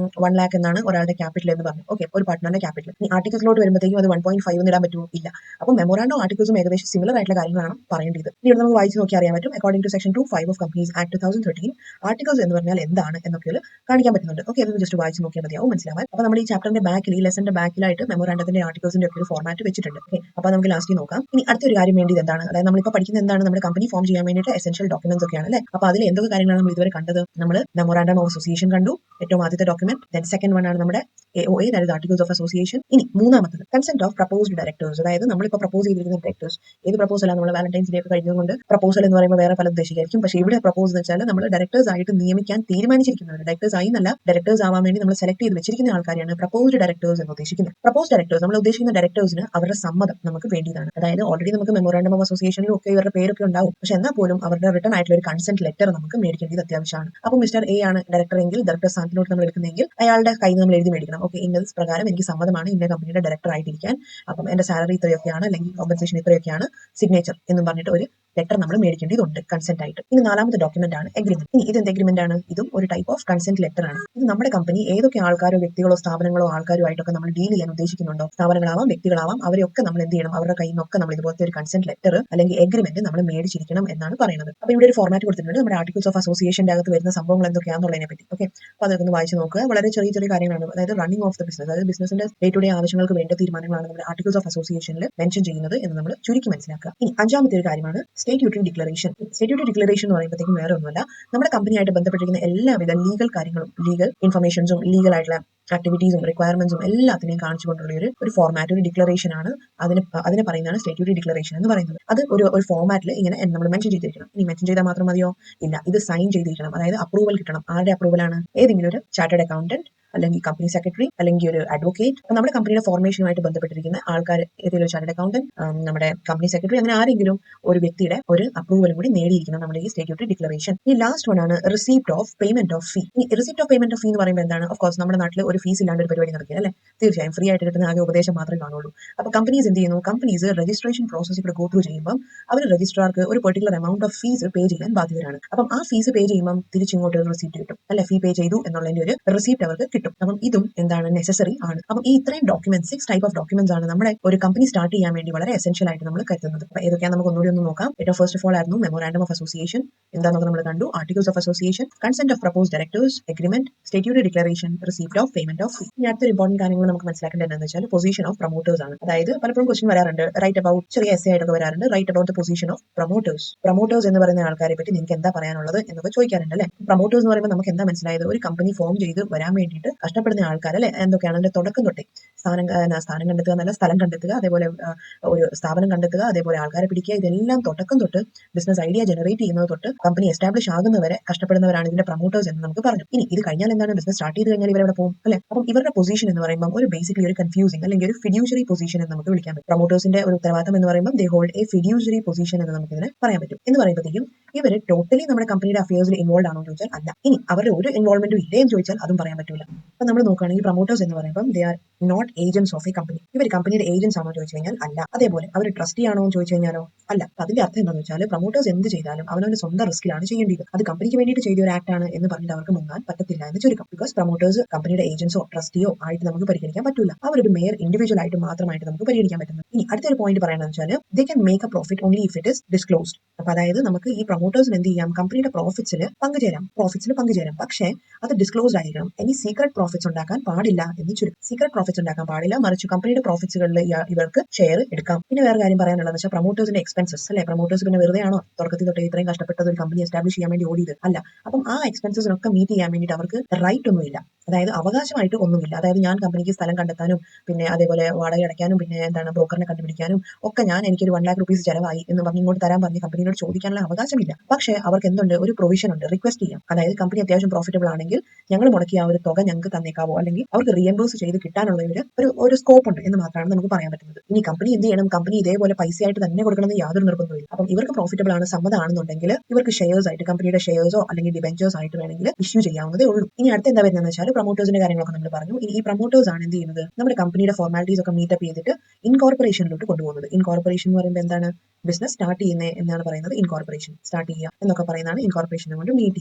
1 lakh എന്നാണ് ഒരാളുടെ ക്യാപിറ്റൽ എന്ന് പറഞ്ഞു. ഓക്കെ, ഒരു പാർട്ട്ണറിന്റെ ക്യാപിറ്റൽ. ഈ ആർട്ടിക്കിൾസിലോട്ട് വരുമ്പോഴത്തേക്കും അത് 1.5 എന്ന് ഇടാൻ പറ്റുമോ? ഇല്ല. അപ്പോൾ മെമ്മോറാണ്ടം ആർട്ടിക്കിൾസും ഏകദേശം സിമിലർ ആയിട്ടുള്ള കാര്യങ്ങളാണ് പറയേണ്ടത്. ഇനി ഇവിടെ നമുക്ക് വായിച്ച് നോക്കി അറിയാൻ പറ്റും. According to section 2(5) of companies act 2013 articles എന്ന് പറഞ്ഞാൽ എന്താണ് എന്നൊക്കെ കാണിക്കാൻ പറ്റുന്നുണ്ട്. ഓക്കെ, അതൊന്ന് ജസ്റ്റ് വായിച്ച് നോക്കിയാൽ മതിയാവും മനസ്സിലാവാൻ. അപ്പോൾ നമ്മൾ ഈ ചാപ്റ്ററിന്റെ ബാക്കിൽ, ഈ ലെസന്റെ ബാക്കിലായിട്ട് മെമ്മോറാണ്ടത്തിന്റെ ആർട്ടിക്കിൾസിന്റെ ഒക്കെ ഒരു ഫോർമാറ്റ് വെച്ചിട്ടുണ്ട്. ഓക്കെ, അപ്പോൾ നമുക്ക് ലാസ്റ്റ് നോക്കാം. ഇനി അടുത്തൊരു കാര്യം വേണ്ടിയത് എന്താണ്? അതായത് നമ്മളിപ്പോൾ പഠിക്കുന്നത് എന്താണ്? നമ്മുടെ കമ്പനി ഫോം ചെയ്യാൻ വേണ്ടിയിട്ട് എസെൻഷ്യൽ ഡോക്യുമെന്റ്സ് ഒക്കെയാണ് അല്ലേ. അപ്പോൾ അതിൽ എന്തൊക്കെ കാര്യങ്ങളാണ് നമ്മൾ ഇതുവരെ കണ്ടത്? നമ്മൾ മെമ്മോറാണ്ടം ഓഫ് അസോസിയേഷൻ കണ്ടു, ഏറ്റവും ആദ്യത്തെ ഡോക്യുമെന്റ്. ദെൻ സെക്കൻഡ് വൺ ആണ് നമ്മുടെ AOA, that is articles of association. ഇനി മൂന്നാമത്തത് കൺസെന്റ് ഓഫ് പ്രപ്പോസ്ഡ് ഡയറക്ടേഴ്സ്, അതായത് നമ്മളിപ്പോൾ പ്രപ്പോസ് ചെയ്തിരിക്കുന്ന ഡയറക്ടേഴ്സ്. ഏത് പ്രപ്പോസൽ ആണ്? നമ്മൾ വാലന്റൈൻസ് ഡേ ഒക്കെ കഴിഞ്ഞതുകൊണ്ട് പ്രപ്പോസൽ എന്ന് പറയുമ്പോൾ വേറെ പല ഉദ്ദേശിക്കായിരിക്കും. പക്ഷേ ഇവിടെ പ്രപ്പോസ് എന്ന് വെച്ചാൽ നമ്മൾ ഡയറക്ടേഴ്സ് ആയിട്ട് നിയമിക്കാൻ തീരുമാനിച്ചിരിക്കുന്നത്, ഡയറക്ടേഴ്സ് ആയി എന്നല്ല, ഡയറക്ടേഴ്സ് ആവാൻ വേണ്ടി നമ്മൾ സെലക്ട് ചെയ്ത് വെച്ചിരിക്കുന്ന ആൾക്കാരെയാണ് പ്രപ്പോസ്ഡ് ഡയറക്ടേഴ്സ് എന്ന് ഉദ്ദേശിക്കുന്നത്. പ്രപ്പോസ് ഡയറക്ടേഴ്സ്, നമ്മൾ ഉദ്ദേശിക്കുന്ന ഡയറക്ടേഴ്സിന് അവരുടെ സമ്മതം നമുക്ക് വേണ്ടിയതാണ്. അതായത് ഓൾറെഡി നമുക്ക് മെമ്മോറാണ്ടം ഓഫ് അസോസിയേഷനിലും ഒക്കെ ഇവരുടെ പേരൊക്കെ ഉണ്ടാവും. പക്ഷെ എന്നാൽ പോലും അവരുടെ റിട്ടൺ ആയിട്ടുള്ള ഒരു കൺസെന്റ് ലെറ്റർ നമുക്ക് മേടിക്കേണ്ടത് അത്യാവശ്യമാണ്. അപ്പോൾ മിസ്റ്റർ A ആണ് ഡയറക്ടർ എങ്കിൽ, ഡയറക്ടർ സ്ഥാനത്തിലോട്ട് നമ്മൾ എടുക്കുന്നെങ്കിൽ അയാളുടെ കയ്യിൽ നമ്മൾ എഴുതി മേടിക്കണം. ഓക്കെ, ഇന്നത് പ്രകാരം എനിക്ക് സമ്മതമാണ് ഇന്ന കമ്പനിയുടെ ഡയറക്ടർ ആയിട്ടിരിക്കാൻ, അപ്പം എന്റെ സാലറി ഇത്രയൊക്കെയാണ്, അല്ലെങ്കിൽ കോമ്പൻസേഷൻ ഇത്രയൊക്കെയാണ്, സിഗ്നേച്ചർ എന്നും പറഞ്ഞിട്ട് ഒരു ലെറ്റർ നമ്മൾ മേടിക്കേണ്ടതുണ്ട് കൺസെന്റ് ആയിട്ട്. ഇനി നാലാമത്തെ ഡോക്യുമെന്റ് ആണ് എഗ്രിമെന്റ്. ഇനി ഇതെന്ത് എഗ്രിമെന്റ് ആണ്? ഇതും ഒരു ടൈപ്പ് ഓഫ് കൺസെന്റ് ലെറ്റർ ആണ്. ഇത് നമ്മുടെ കമ്പനി ഏതൊക്കെ ആൾക്കാരോ വ്യക്തികളോ സ്ഥാപനങ്ങളോ ആൾക്കാരോ ആയിട്ടൊക്കെ നമ്മൾ ഡീൽ ചെയ്യാൻ ഉദ്ദേശിക്കുന്നുണ്ടോ, സ്ഥാപനങ്ങളാവാം വ്യക്തികളാവാം, അവരെയൊക്കെ നമ്മൾ എന്ത് ചെയ്യണം? അവരുടെ കയ്യിൽ നിന്നൊക്കെ നമ്മൾ ഇതുപോലത്തെ ഒരു കൺസെന്റ് ലെറ്റർ അല്ലെങ്കിൽ എഗ്രിമെന്റ് നമ്മൾ മേടിച്ചിരിക്കണം എന്നാണ് പറയുന്നത്. അപ്പോൾ ഇവിടെ ഒരു ഫോർമാറ്റ് കൊടുത്തിട്ടുണ്ട്, നമ്മുടെ ആർട്ടിക്കിൾസ് ഓഫ് അസോസിയേഷന്റെ അകത്ത് വരുന്ന സംഭവങ്ങൾ എന്തൊക്കെയാണെന്നുള്ളതിനെ പറ്റി. ഓക്കെ, അപ്പോൾ അതൊക്കെ ഒന്ന് വായിച്ച് നോക്കുക. വളരെ ചെറിയ ചെറിയ കാര്യങ്ങളാണ്. അതായത് റണ്ണിംഗ് ഓഫ് ദ ബിസിനസ്, അതായത് ബിസിനസിന്റെ ഡേ ടു ഡേ ആവശ്യങ്ങൾക്ക് വേണ്ട തീരുമാനങ്ങളാണ് നമ്മുടെ ആർട്ടിക്കിൾസ് ഓഫ് അസോസിയേഷനിൽ മെൻഷൻ ചെയ്യുന്നത് എന്ന് നമ്മൾ ചുരുക്കി മനസ്സിലാക്കുക. ഇനി അഞ്ചാമത്തെ ഒരു കാര്യമാണ് സ്റ്റേറ്റ്യൂട്ടറി ഡിക്ലറേഷൻ. സ്റ്റേറ്റ്യൂട്ടറി ഡിക്ലറേഷൻ എന്ന് പറയുമ്പോഴത്തേക്കും വേറെ ഒന്നുമല്ല, നമ്മുടെ കമ്പനിയായിട്ട് ബന്ധപ്പെട്ടിരിക്കുന്ന എല്ലാവിധ ലീഗൽ കാര്യങ്ങളും, ലീഗൽ ഇൻഫർമേഷൻസും, ലീഗൽ ആയിട്ടുള്ള ആക്ടിവിറ്റീസും റിക്വയർമെന്റ്സും എല്ലാത്തിനെയും കാണിച്ചുകൊണ്ടുള്ള ഒരു ഫോർമാറ്റ്, ഒരു ഡിക്ലറേഷൻ ആണ്. അതിനെ പറയുന്നതാണ് സ്റ്റേറ്റ്യൂട്ടറി ഡിക്ലറേഷൻ എന്ന് പറയുന്നത്. അത് ഒരു ഫോർമാറ്റിൽ ഇങ്ങനെ നമ്മൾ മെൻഷൻ ചെയ്തിരിക്കണം. ഇനി മെൻഷൻ ചെയ്താൽ മാത്രം മതിയോ? ഇല്ല, ഇത് സൈൻ ചെയ്തിരിക്കണം. അതായത് അപ്രൂവൽ കിട്ടണം. ആരുടെ അപ്രൂവലാണ്? ഏതെങ്കിലും ഒരു ചാർട്ടേഡ് അക്കൗണ്ടന്റ്, അല്ലെങ്കിൽ കമ്പനി സെക്രട്ടറി, അല്ലെങ്കിൽ ഒരു അഡ്വക്കേറ്റ്. നമ്മുടെ കമ്പനിയുടെ ഫോർമേഷനുമായിട്ട് ബന്ധപ്പെട്ടിരിക്കുന്ന ആൾക്കാർ, ഏതെങ്കിലും ഒരു ചാർട്ടേഡ് അക്കൗണ്ടന്റ്, നമ്മുടെ കമ്പനി സെക്രട്ടറി, അങ്ങനെ ആരെങ്കിലും ഒരു വ്യക്തിയുടെ ഒരു അപ്രൂവലും കൂടി നേടിയിരിക്കണം നമ്മുടെ ഈ സ്റ്റേറ്റ്യൂട്ടറി ഡിക്ലറേഷൻ. ഈ ലാസ്റ്റ് വൺ ആണ് receipt of payment of fee. ഈ receipt of payment of fee എന്ന് പറയുമ്പോൾ എന്താണ്? ഓഫ് കോഴ്സ് നമ്മുടെ നാട്ടിൽ ഒരു ഫീസ് ഇല്ലാണ്ട് ഒരു പരിപാടി നടക്കില്ല അല്ലേ. തീർച്ചയായും ഫ്രീ ആയിട്ട് കിട്ടുന്ന ആകെ ഉപദേശം മാത്രമേ കാണുള്ളൂ. അപ്പോൾ കമ്പനീസ് എന്ത് ചെയ്യുന്നു? കമ്പനീസ് രജിസ്ട്രേഷൻ പ്രോസസ് ഇവിടെ ഗോ ത്രൂ ചെയ്യുമ്പോൾ അവർ രജിസ്ട്രാർക്ക് ഒരു particular amount of fees pay ചെയ്യാൻ ബാധ്യതരാണ്. അപ്പം ആ ഫീസ് പേ ചെയ്യുമ്പോൾ തിരിച്ചിങ്ങോട്ട് ഒരു റിസീപ്റ്റ് കിട്ടും അല്ലെ, ഫീ പേ ചെയ്തു എന്നുള്ളതിന്റെ ഒരു റിസീപ്റ്റ് അവർക്ക് കിട്ടും. അപ്പം ഇതും എന്താണ്? നെസസറി ആണ്. അപ്പം ഈ ഇത്രയും ഡോക്യുമെന്റ്സ്, 6 ടൈപ്പ് ഓഫ് ഡോക്യുമെന്റ്സ് ആണ് നമ്മുടെ ഒരു കമ്പനി സ്റ്റാർട്ട് ചെയ്യാൻ വേണ്ടി വളരെ എസെൻഷ്യൽ ആയിട്ട് നമ്മൾ കരുതുന്നത്. അപ്പോൾ ഏതൊക്കെയാണ് നമുക്ക് ഒന്നുകൂടി ഒന്ന് നോക്കാം. ഏറ്റവും ഫസ്റ്റ് ഓഫ് ഓൾ ആയിരുന്നു മെമ്മോറാണ്ടം ഓഫ് അസോസിയേഷൻ. എന്താണെന്നൊക്കെ നമ്മൾ കണ്ടു. Articles of association, consent of propose directors, agreement, statutory declaration, receipt of payment of fee. ഇനി അടുത്തൊരു ഇമ്പോർട്ടന്റ് കാര്യങ്ങൾ നമുക്ക് മനസ്സിലാക്കേണ്ടത് എന്താണെന്ന് വെച്ചാൽ പൊസിഷൻ ഓഫ് പ്രൊമോട്ടേഴ്സ് ആണ്. അതായത് പലപ്പോഴും ക്വസ്റ്റ്യൻ വരാറുണ്ട്, റൈറ്റ് അബൌട്ട്, ചെറിയ എസ്സേ ആയിട്ടൊക്കെ വരാറുണ്ട്, write about the position of promoters. Promoters എന്ന് പറയുന്ന ആൾക്കാരെ പറ്റി നിങ്ങൾക്ക് എന്താ പറയാനുള്ളത് എന്നൊക്കെ ചോദിക്കാറുണ്ട് അല്ലേ. പ്രൊമോട്ടേഴ്സ് എന്ന് പറയുമ്പോൾ നമുക്ക് എന്താ മനസ്സിലായത്? ഒരു കമ്പനി ഫോം ചെയ്ത് വരാൻ വേണ്ടിയിട്ട് കഷ്ടപ്പെടുന്ന ആൾക്കാർ അല്ലെ. എന്തൊക്കെയാണ് അതിന്റെ തുടക്കം തൊട്ടേ? സ്ഥാനം കണ്ടെത്തുക, നല്ല സ്ഥലം കണ്ടെത്തുക, അതേപോലെ ഒരു സ്ഥാപനം കണ്ടെത്തുക, അതേപോലെ ആൾക്കാരെ പിടിക്കുക, ഇതെല്ലാം തുടക്കം തൊട്ട് ബിസിനസ് ഐഡിയ ജനറേറ്റ് ചെയ്യുന്നത് തൊട്ട് കമ്പനി എസ്റ്റാബ്ലിഷ് ആകുന്നവരെ കഷ്ടപ്പെടുന്നവരാണ് ഇതിന്റെ പ്രൊമോട്ടേഴ്സ് എന്ന് നമുക്ക് പറഞ്ഞു. ഇനി ഇത് കഴിഞ്ഞാൽ എന്താണ്? ബിസിനസ് സ്റ്റാർട്ട് ചെയ്ത് കഴിഞ്ഞാൽ ഇവരവിടെ പോകും അല്ലെ. അല്ലെ. അപ്പം ഇവരുടെ പൊസിഷൻ എന്ന് പറയുമ്പോൾ ഒരു ബേസിക്കലി ഒരു കൺഫ്യൂസിംഗ് അല്ലെങ്കിൽ ഒരു ഫിഡ്യൂഷറി പൊസിഷൻ എന്ന് നമുക്ക് വിളിക്കാൻ പറ്റും. പ്രൊമോട്ടേഴ്സിന്റെ ഒരു ഉത്തരവാദിത്തം എന്ന് പറയുമ്പോൾ ദേ ഹോൾഡ് എ ഫിഡ്യൂഷറി പൊസിഷൻ എന്ന് നമുക്ക് ഇതിനെ പറയാൻ പറ്റും. എന്ന് പറയുമ്പോഴത്തേക്കും ഇവർ ടോട്ടലി നമ്മുടെ കമ്പനിയുടെ അഫയേഴ്സിൽ ഇൻവോൾവ് ആണോ എന്ന് ചോദിച്ചാൽ അല്ല. ഇനി അവരുടെ ഒരു ഇൻവോൾവ്മെന്റും ഇല്ലേ എന്ന് ചോദിച്ചാൽ അതും പറയാൻ പറ്റില്ല. അപ്പൊ നമ്മൾ നോക്കുകയാണെങ്കിൽ പ്രൊമോട്ടേഴ്സ് എന്ന് പറയുമ്പോൾ they are not agents of a company. ഇവർ കമ്പനിയുടെ ഏജന്റ്സ് ആണോ ചോദിച്ചു കഴിഞ്ഞാൽ അല്ല. അതേപോലെ അവർ ട്രസ്റ്റി ആണോ എന്ന് ചോദിച്ചു കഴിഞ്ഞാലോ അല്ല. അതിന്റെ അർത്ഥം എന്താണെന്ന് വെച്ചാൽ പ്രൊമോട്ടേഴ്സ് എന്ത് ചെയ്താലും അവനവന്റെ സ്വന്തം റിസ്കിലാണ് ചെയ്യേണ്ടത്. അത് കമ്പനിക്ക് വേണ്ടിയിട്ട് ചെയ്ത ഒരു ആക്ട് ആണ് എന്ന് പറഞ്ഞിട്ട് അവർക്ക് മുങ്ങാൻ പറ്റത്തില്ല എന്ന് ചുരുക്കം. ബിക്കോസ് പ്രൊമോട്ടേഴ്സ് കമ്പനിയുടെ ഏജന്റ്സോ ട്രസ്റ്റിയോ ആയിട്ട് നമുക്ക് പരിഗണിക്കാൻ പറ്റില്ല. അവരൊരു മേയർ ഇൻഡിവിജ്വൽ ആയിട്ട് മാത്രമായിട്ട് നമുക്ക് പരിഗണിക്കാൻ പറ്റുന്നത്. ഇനി അടുത്തൊരു പോയിന്റ് പറയണമെന്ന് വെച്ചാൽ they can make A profit only if it is disclosed. അപ്പൊ അതായത് നമുക്ക് ഈ പ്രൊമോട്ടേഴ്സിന് എന്ത് ചെയ്യാം, കമ്പനിയുടെ പ്രോഫിറ്റ്സിൽ പങ്കുചേരാം. പക്ഷേ അത് ഡിസ്ക്ലോസ്ഡ് ആയിരിക്കണം. ഇനി സീക്രട്ട് പ്രോഫിറ്റ്സ് ഉണ്ടാക്കാൻ പാടില്ല എന്ന് ചുരുക്കം. സീക്രട്ട് പ്രോഫിറ്റ്സ് ഉണ്ടാക്കാൻ പാടില്ല, മറിച്ച് കമ്പനിയുടെ പ്രോഫിറ്റ്സുകളിൽ ഇവർക്ക് ഷെയർ എടുക്കാം. പിന്നെ വേറെ കാര്യം പറയാനുള്ളത് വെച്ചാൽ പ്രൊമോട്ടേഴ്സിന്റെ എക്സ്പെൻസസ് അല്ലെ. പ്രൊമോട്ടേഴ്സ് പിന്നെ വെറുതെ ആണോ തുടക്കത്തിൽ തൊട്ടേ ഇത്രയും കഷ്ടപ്പെട്ടത് ഒരു കമ്പനി എസ്റ്റാബ്ലിഷ് ചെയ്യാൻ വേണ്ടി ഓടിയത് അല്ല. അപ്പം ആ എക്സ്പെൻസസിനൊക്കെ മീറ്റ് ചെയ്യാൻ വേണ്ടിയിട്ട് അവർക്ക് റൈറ്റ് ഒന്നുമില്ല, അതായത് അവകാശമായിട്ട് ഒന്നുമില്ല. അതായത് ഞാൻ കമ്പനിക്ക് സ്ഥലം കണ്ടെത്താനും പിന്നെ അതേപോലെ വാടക അടയ്ക്കാനും പിന്നെ എന്താണ് ബ്രോക്കറിനെ കണ്ടുപിടിക്കാനും ഒക്കെ എനിക്കൊരു 1 lakh rupees ചെലവായി എന്ന് പറഞ്ഞ് ഇങ്ങോട്ട് തരാൻ പറഞ്ഞ് കമ്പനിയോട് ചോദിക്കാനുള്ള അവകാശമില്ല. പക്ഷേ അവർക്ക് എന്തുണ്ട്, ഒരു പ്രൊവിഷൻ ഉണ്ട്, റിക്വസ്റ്റ് ചെയ്യാം. അതായത് കമ്പനി അത്യാവശ്യം പ്രോഫിറ്റബിൾ ആണെങ്കിൽ ഞങ്ങൾ മുടക്കിയ ആ ഒരു തുക ഞങ്ങൾക്ക് തന്നേക്കാവോ, അല്ലെങ്കിൽ അവർക്ക് റിയംബേഴ്സ് ചെയ്ത് കിട്ടാനുള്ള ഒരു സ്കോപ്പ് ഉണ്ട് എന്ന് മാത്രമാണ് നമുക്ക് പറയാൻ പറ്റുന്നത്. ഇനി കമ്പനി എന്ത് ചെയ്യണം, കമ്പനി ഇതേപോലെ പൈസയായിട്ട് തന്നെ കൊടുക്കണമെന്ന് യാതൊരു നിർബന്ധമില്ല. അപ്പം ഇവർക്ക് പ്രോഫിറ്റബിൾ ആണ്, സമ്മതമാണെന്നുണ്ടെങ്കിൽ ഇവർക്ക് ഷെയർസ് ആയിട്ട് കമ്പനിയുടെ ഷെയർസോ അല്ലെങ്കിൽ ഡിബെഞ്ചേഴ്സ് ആയിട്ട് വേണമെങ്കിൽ ഇഷ്യൂ ചെയ്യാവുന്നതേ ഉള്ളൂ. ഇനി അടുത്ത എന്താ വരുന്നതെന്ന് വെച്ചാൽ പ്രൊമോട്ടേഴ്സിന്റെ കാര്യങ്ങളൊക്കെ നമ്മൾ പറഞ്ഞു. ഇനി ഈ പ്രൊമോട്ടേഴ്സ് ആണ് എന്ത് ചെയ്യുന്നത്, നമ്മുടെ കമ്പനിയുടെ ഫോർമാലിറ്റീസ് ഒക്കെ മീറ്റപ്പ് ചെയ്തിട്ട് ഇൻകോർപ്പറേഷനിലോട്ട് കൊണ്ടുപോകുന്നത്. ഇൻകോർപ്പറേഷൻ എന്ന് പറയുമ്പോൾ എന്താണ്, ബിസിനസ് സ്റ്റാർട്ട് ചെയ്യുന്നത് എന്നാണ് പറയുന്നത്. ഇൻകോർപ്പറേഷൻ സ്റ്റാർട്ട് ചെയ്യുക എന്നൊക്കെ പറയുന്നതാണ് ഇൻകോർപ്പറേഷൻ കൊണ്ട് മീൻ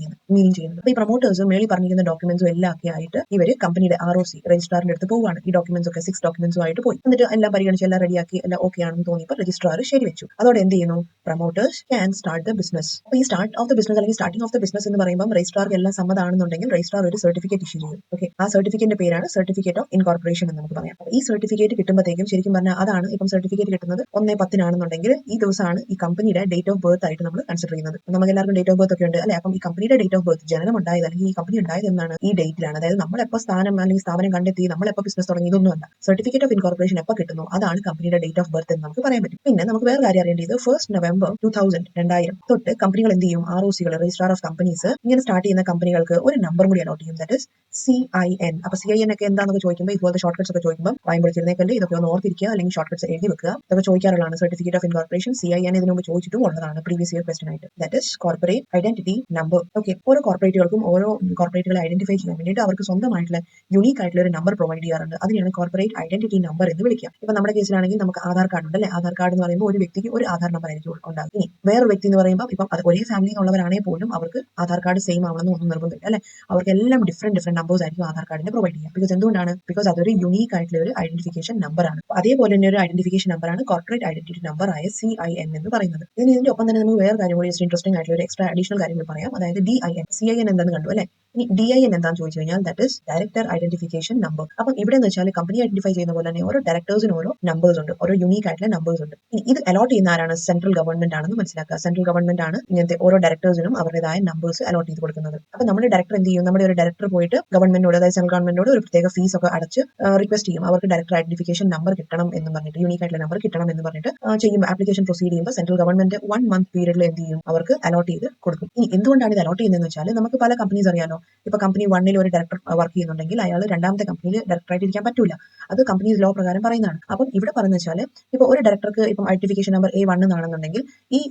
ചെയ്യുന്നത്. അപ്പൊ ഈ പ്രൊമോട്ടേഴ്സ് മേളിൽ പറഞ്ഞിരിക്കുന്ന ഡോക്യുമെന്റ്സും എല്ലാം ഒക്കെ ആയിട്ട് ഇവർ കമ്പനിയുടെ ROC രജിസ്ട്രാറിന്റെ അടുത്ത് പോവുകയാണ്. ഈ ഡോക്യുമെന്റ്സ് ഒക്കെ 6 ഡോക്യുമെന്റ്സും ആയിട്ട് പോയി. എന്നിട്ട് എല്ലാം പരിഗണിച്ച് എല്ലാം റെഡിയാക്കി എല്ലാം ഓക്കെ ആണെന്ന് തോന്നിയപ്പോൾ രജിസ്ട്രാർ ശരി വെച്ചു. അതോടെ എന്ത് ചെയ്യുന്നു, promoters can start the business. അപ്പൊ ഈ സ്റ്റാർട്ടിംഗ് ഓഫ് ദ ബിസിനസ് എന്ന് പറയുമ്പോൾ രജിസ്ട്രാർക്ക് എല്ലാം സമ്മതമാണെന്നുണ്ടെങ്കിൽ രജിസ്ട്രാർ ഒരു സർട്ടിഫിക്കറ്റ് ഇഷ്യൂ ചെയ്യും. ഓക്കെ, ആ സർട്ടിഫിക്കറ്റിന്റെ പേരാണ് സർട്ടിഫിക്കറ്റ് ഓഫ് ഇൻകോർപ്പറേഷൻ എന്ന് നമുക്ക് പറയാം. ഈ സർട്ടിഫിക്കറ്റ് കിട്ടുമ്പോഴത്തേക്കും ശരിക്കും പറഞ്ഞാൽ അതാണ് ഇപ്പം സർട്ടിഫിക്കറ്റ് കിട്ടുന്നത് 1/10 ഈ ദിവസമാണ് ഈ കമ്പനിയുടെ ഡേറ്റ് ഓഫ് ബർത്ത് ആയിട്ട് നമ്മൾ കൺസിഡർ ചെയ്യുന്നത്. നമുക്ക് എല്ലാവർക്കും ഡേറ്റ് ഓഫ് ബർത്ത് ഒക്കെ ഉണ്ട് അല്ലെ. അപ്പം ഈ കമ്പനിയുടെ ഡേറ്റ് ഓഫ് ബർത്ത്, ജനനം ഉണ്ടായത് അല്ലെങ്കിൽ ഈ കമ്പനി ഉണ്ടായത് എന്നാണ് ഈ ഡേറ്റിലാണ്. അതായത് നമ്മൾ എപ്പോൾ സ്ഥാപനം കണ്ടെത്തി, നമ്മൾ എപ്പോൾ ബിസിനസ് തുടങ്ങി, ഇതൊന്നും അല്ല. സർട്ടിഫിക്കറ്റ് ഓഫ് ഇൻകോർപ്പറേഷൻ എപ്പോൾ കിട്ടുന്നു അതാണ് കമ്പനിയുടെ ഡേറ്റ് ഓഫ് ബർത്ത് എന്ന് നമുക്ക് പറയാൻ പറ്റും. പിന്നെ നമുക്ക് വേറെ കാര്യം അറിയേണ്ടത് 1 November 2000 തൊട്ട് കമ്പനികൾ എന്ത് ചെയ്യും, ROCകൾ രജിസ്ട്രാർ ഓഫ് കമ്പനീസ് ഇങ്ങനെ സ്റ്റാർട്ട് ചെയ്യുന്ന കമ്പനികൾക്ക് ഒരു നമ്പർ കൂടി അലോട്ട് ചെയ്യും, ദാറ്റ് ഇസ് CIN. അപ്പൊ CIN ഒക്കെ എന്താണെന്ന് ചോദിക്കുമ്പോൾ ഇതുപോലത്തെ ഷോർട്ട് കട്ട്സ് ഒക്കെ ചോദിക്കുമ്പോൾ വായ്പൊളിച്ചിരുന്നേക്കല്ലേ, ഇതൊക്കെ ഒന്ന് ഓർത്തിരിക്കുക അല്ലെങ്കിൽ ഷോർട്ട് കട്ട്സ് എഴുതി വെക്കുക. ഇതൊക്കെ ചോദിക്കാറുള്ളതാണ്. സർട്ടിഫിക്കറ്റ് ഓഫ് ഇൻകോർപ്പറേഷൻ CIN ഇതിനു മുമ്പ് ചോദിച്ചിട്ടും ഉള്ളതാണ് പ്രീവിയസ് ഇയർ ക്വസ്റ്റൻ ആയിട്ട്. That is corporate identity number. Okay, ഓരോ കോർപ്പറേറ്റുകൾക്കും ഓരോ കോർപ്പറേറ്റുകളെ ഐഡന്റിഫൈ ചെയ്യാൻ വേണ്ടിയിട്ട് അവർക്ക് സ്വന്തമായിട്ടുള്ള യുണീക്ക് ആയിട്ടുള്ള ഒരു നമ്പർ പ്രൊവൈഡ് ചെയ്യാറുണ്ട്. അതിനെയാണ് കോർപ്പറേറ്റ് ഐഡന്റിറ്റി നമ്പർ എന്ന് വിളിക്കുക. ഇപ്പൊ നമ്മുടെ കേസിലാണെങ്കിൽ നമുക്ക് ആധാർ കാർഡ് ഉണ്ട് അല്ലെ. ആധാർ കാർഡ് എന്ന് പറയുമ്പോൾ ഒരു വ്യക്തിക്ക് ഒരു ആധാർ നമ്പർ ആയിരിക്കും ഉണ്ടാകും. ഇനി വേറൊരു വ്യക്തി എന്ന് പറയുമ്പോൾ ഇപ്പം അത് ഒരേ ഫാമിലിയിൽ ഉള്ളവരാണെങ്കിൽ പോലും അവർക്ക് ആധാർ കാർഡ് സെയിം ആവണമെന്ന് ഒന്നും നിർബന്ധമില്ല അല്ലെ. അവർക്ക് എല്ലാം ഡിഫറെന്റ് നമ്പേഴ്സ് ആയിരിക്കും ആധാർ കാർഡിന് പ്രൊവൈഡ് ചെയ്യുക. ബിക്കോസ് എന്തുകൊണ്ടാണ്, ബിക്കോസ് അതൊരു യുണീക്ക് ആയിട്ടുള്ള ഒരു ഐഡന്റിഫിക്കേഷൻ നമ്പർ ആണ്. അതേപോലെ തന്നെ ഒരു ഐഡന്റിഫിക്കേഷൻ നമ്പറാണ് കോർപ്പറേറ്റ് ഐഡന്റിറ്റി നമ്പർ ആയ CIN എന്ന് പറയുന്നത്. ഇതിന്റെ ഒപ്പം തന്നെ നമുക്ക് വേറെ കാര്യം കൂടി ഇൻട്രസ്റ്റിംഗ് ആയിട്ടുള്ള ഒരു എക്സ്ട്രാ അഡീഷണൽ കാര്യങ്ങൾ പറയാം. അതായത് DIN. CIN എന്താണെന്ന് കണ്ടു അല്ലെ. ഇനി DIN എന്താണെന്ന് ചോദിച്ചു കഴിഞ്ഞാൽ that is director identification number. അപ്പം ഇവിടെ എന്ന് വെച്ചാൽ കമ്പനി ഐഡന്റിഫൈ ചെയ്യുന്ന പോലെ തന്നെ ഓരോ ഡയറക്ടേഴ്സിന് ഓരോ നമ്പേഴ്സ് ഉണ്ട്, ഓരോ യുണീക്ക് ആയിട്ടുള്ള നമ്പേഴ്സ് ഉണ്ട്. ഇത് അലോട്ട് ചെയ്യുന്ന ആരാണ്, സെൻട്രൽ ഗവൺമെന്റ് ആണെന്ന് മനസ്സിലാക്കുക. സെൻട്രൽ ഗവൺമെന്റ് ആണ് ഇങ്ങനത്തെ ഓരോ ഡയറക്ടേഴ്സിനും അവരുടേതായ നമ്പേഴ്സ് അലോട്ട് ചെയ്ത് കൊടുക്കുന്നത്. അപ്പൊ നമ്മുടെ ഡയറക്ടർ എന്ത് ചെയ്യും, നമ്മുടെ ഒരു ഡയറക്ടർ പോയിട്ട് ഗവൺമെന്റിനോട്, അതായത് സെൻട്രൽ ഗവൺമെന്റിനോട് ഒരു പ്രത്യേക ഫീസ് ഒക്കെ അടച്ച് റിക്വസ്റ്റ് ചെയ്യും. അവർക്ക് ഡയറക്ടർ ഐഡന്റിഫിക്കേഷൻ നമ്പർ കിട്ടണം എന്ന് പറഞ്ഞിട്ട്, യുണീക്ക് ആയിട്ടുള്ള നമ്പർ കിട്ടണം എന്ന് പറഞ്ഞിട്ട് ചെയ്യുമ്പോൾ ആപ്ലിക്കേഷൻ പ്രൊസീഡ് ചെയ്യുമ്പോൾ സെൻട്രൽ ഗവൺമെന്റ് 1 month പീരീഡിൽ എന്ത് ചെയ്യും, അവർക്ക് അലോട്ട് ചെയ്ത് കൊടുക്കും. ഇനി എന്തുകൊണ്ടാണ് ഇത് അലോട്ട് ചെയ്യുന്നതെന്ന് വെച്ചാൽ നമുക്ക് പല കമ്പനീസ് അറിയാലോ. ഇപ്പൊ കമ്പനി 1 ഒരു ഡയറക്ടർ വർക്ക് ചെയ്യുന്നുണ്ടെങ്കിൽ അയാൾ രണ്ടാമത്തെ കമ്പനിയിൽ ഡയറക്ടറായിട്ട് ഇരിക്കാൻ പറ്റൂല. അത് കമ്പനീസ് ലോ പ്രകാരം പറയുന്നതാണ്. അപ്പം ഇവിടെ പറഞ്ഞു വെച്ചാൽ ഇപ്പൊ ഒരു ഡയറക്ടർക്ക് ഇപ്പം ഐഡന്റിഫിക്കേഷൻ നമ്പർ A1 എന്നാണെന്നുണ്ടെങ്കിൽ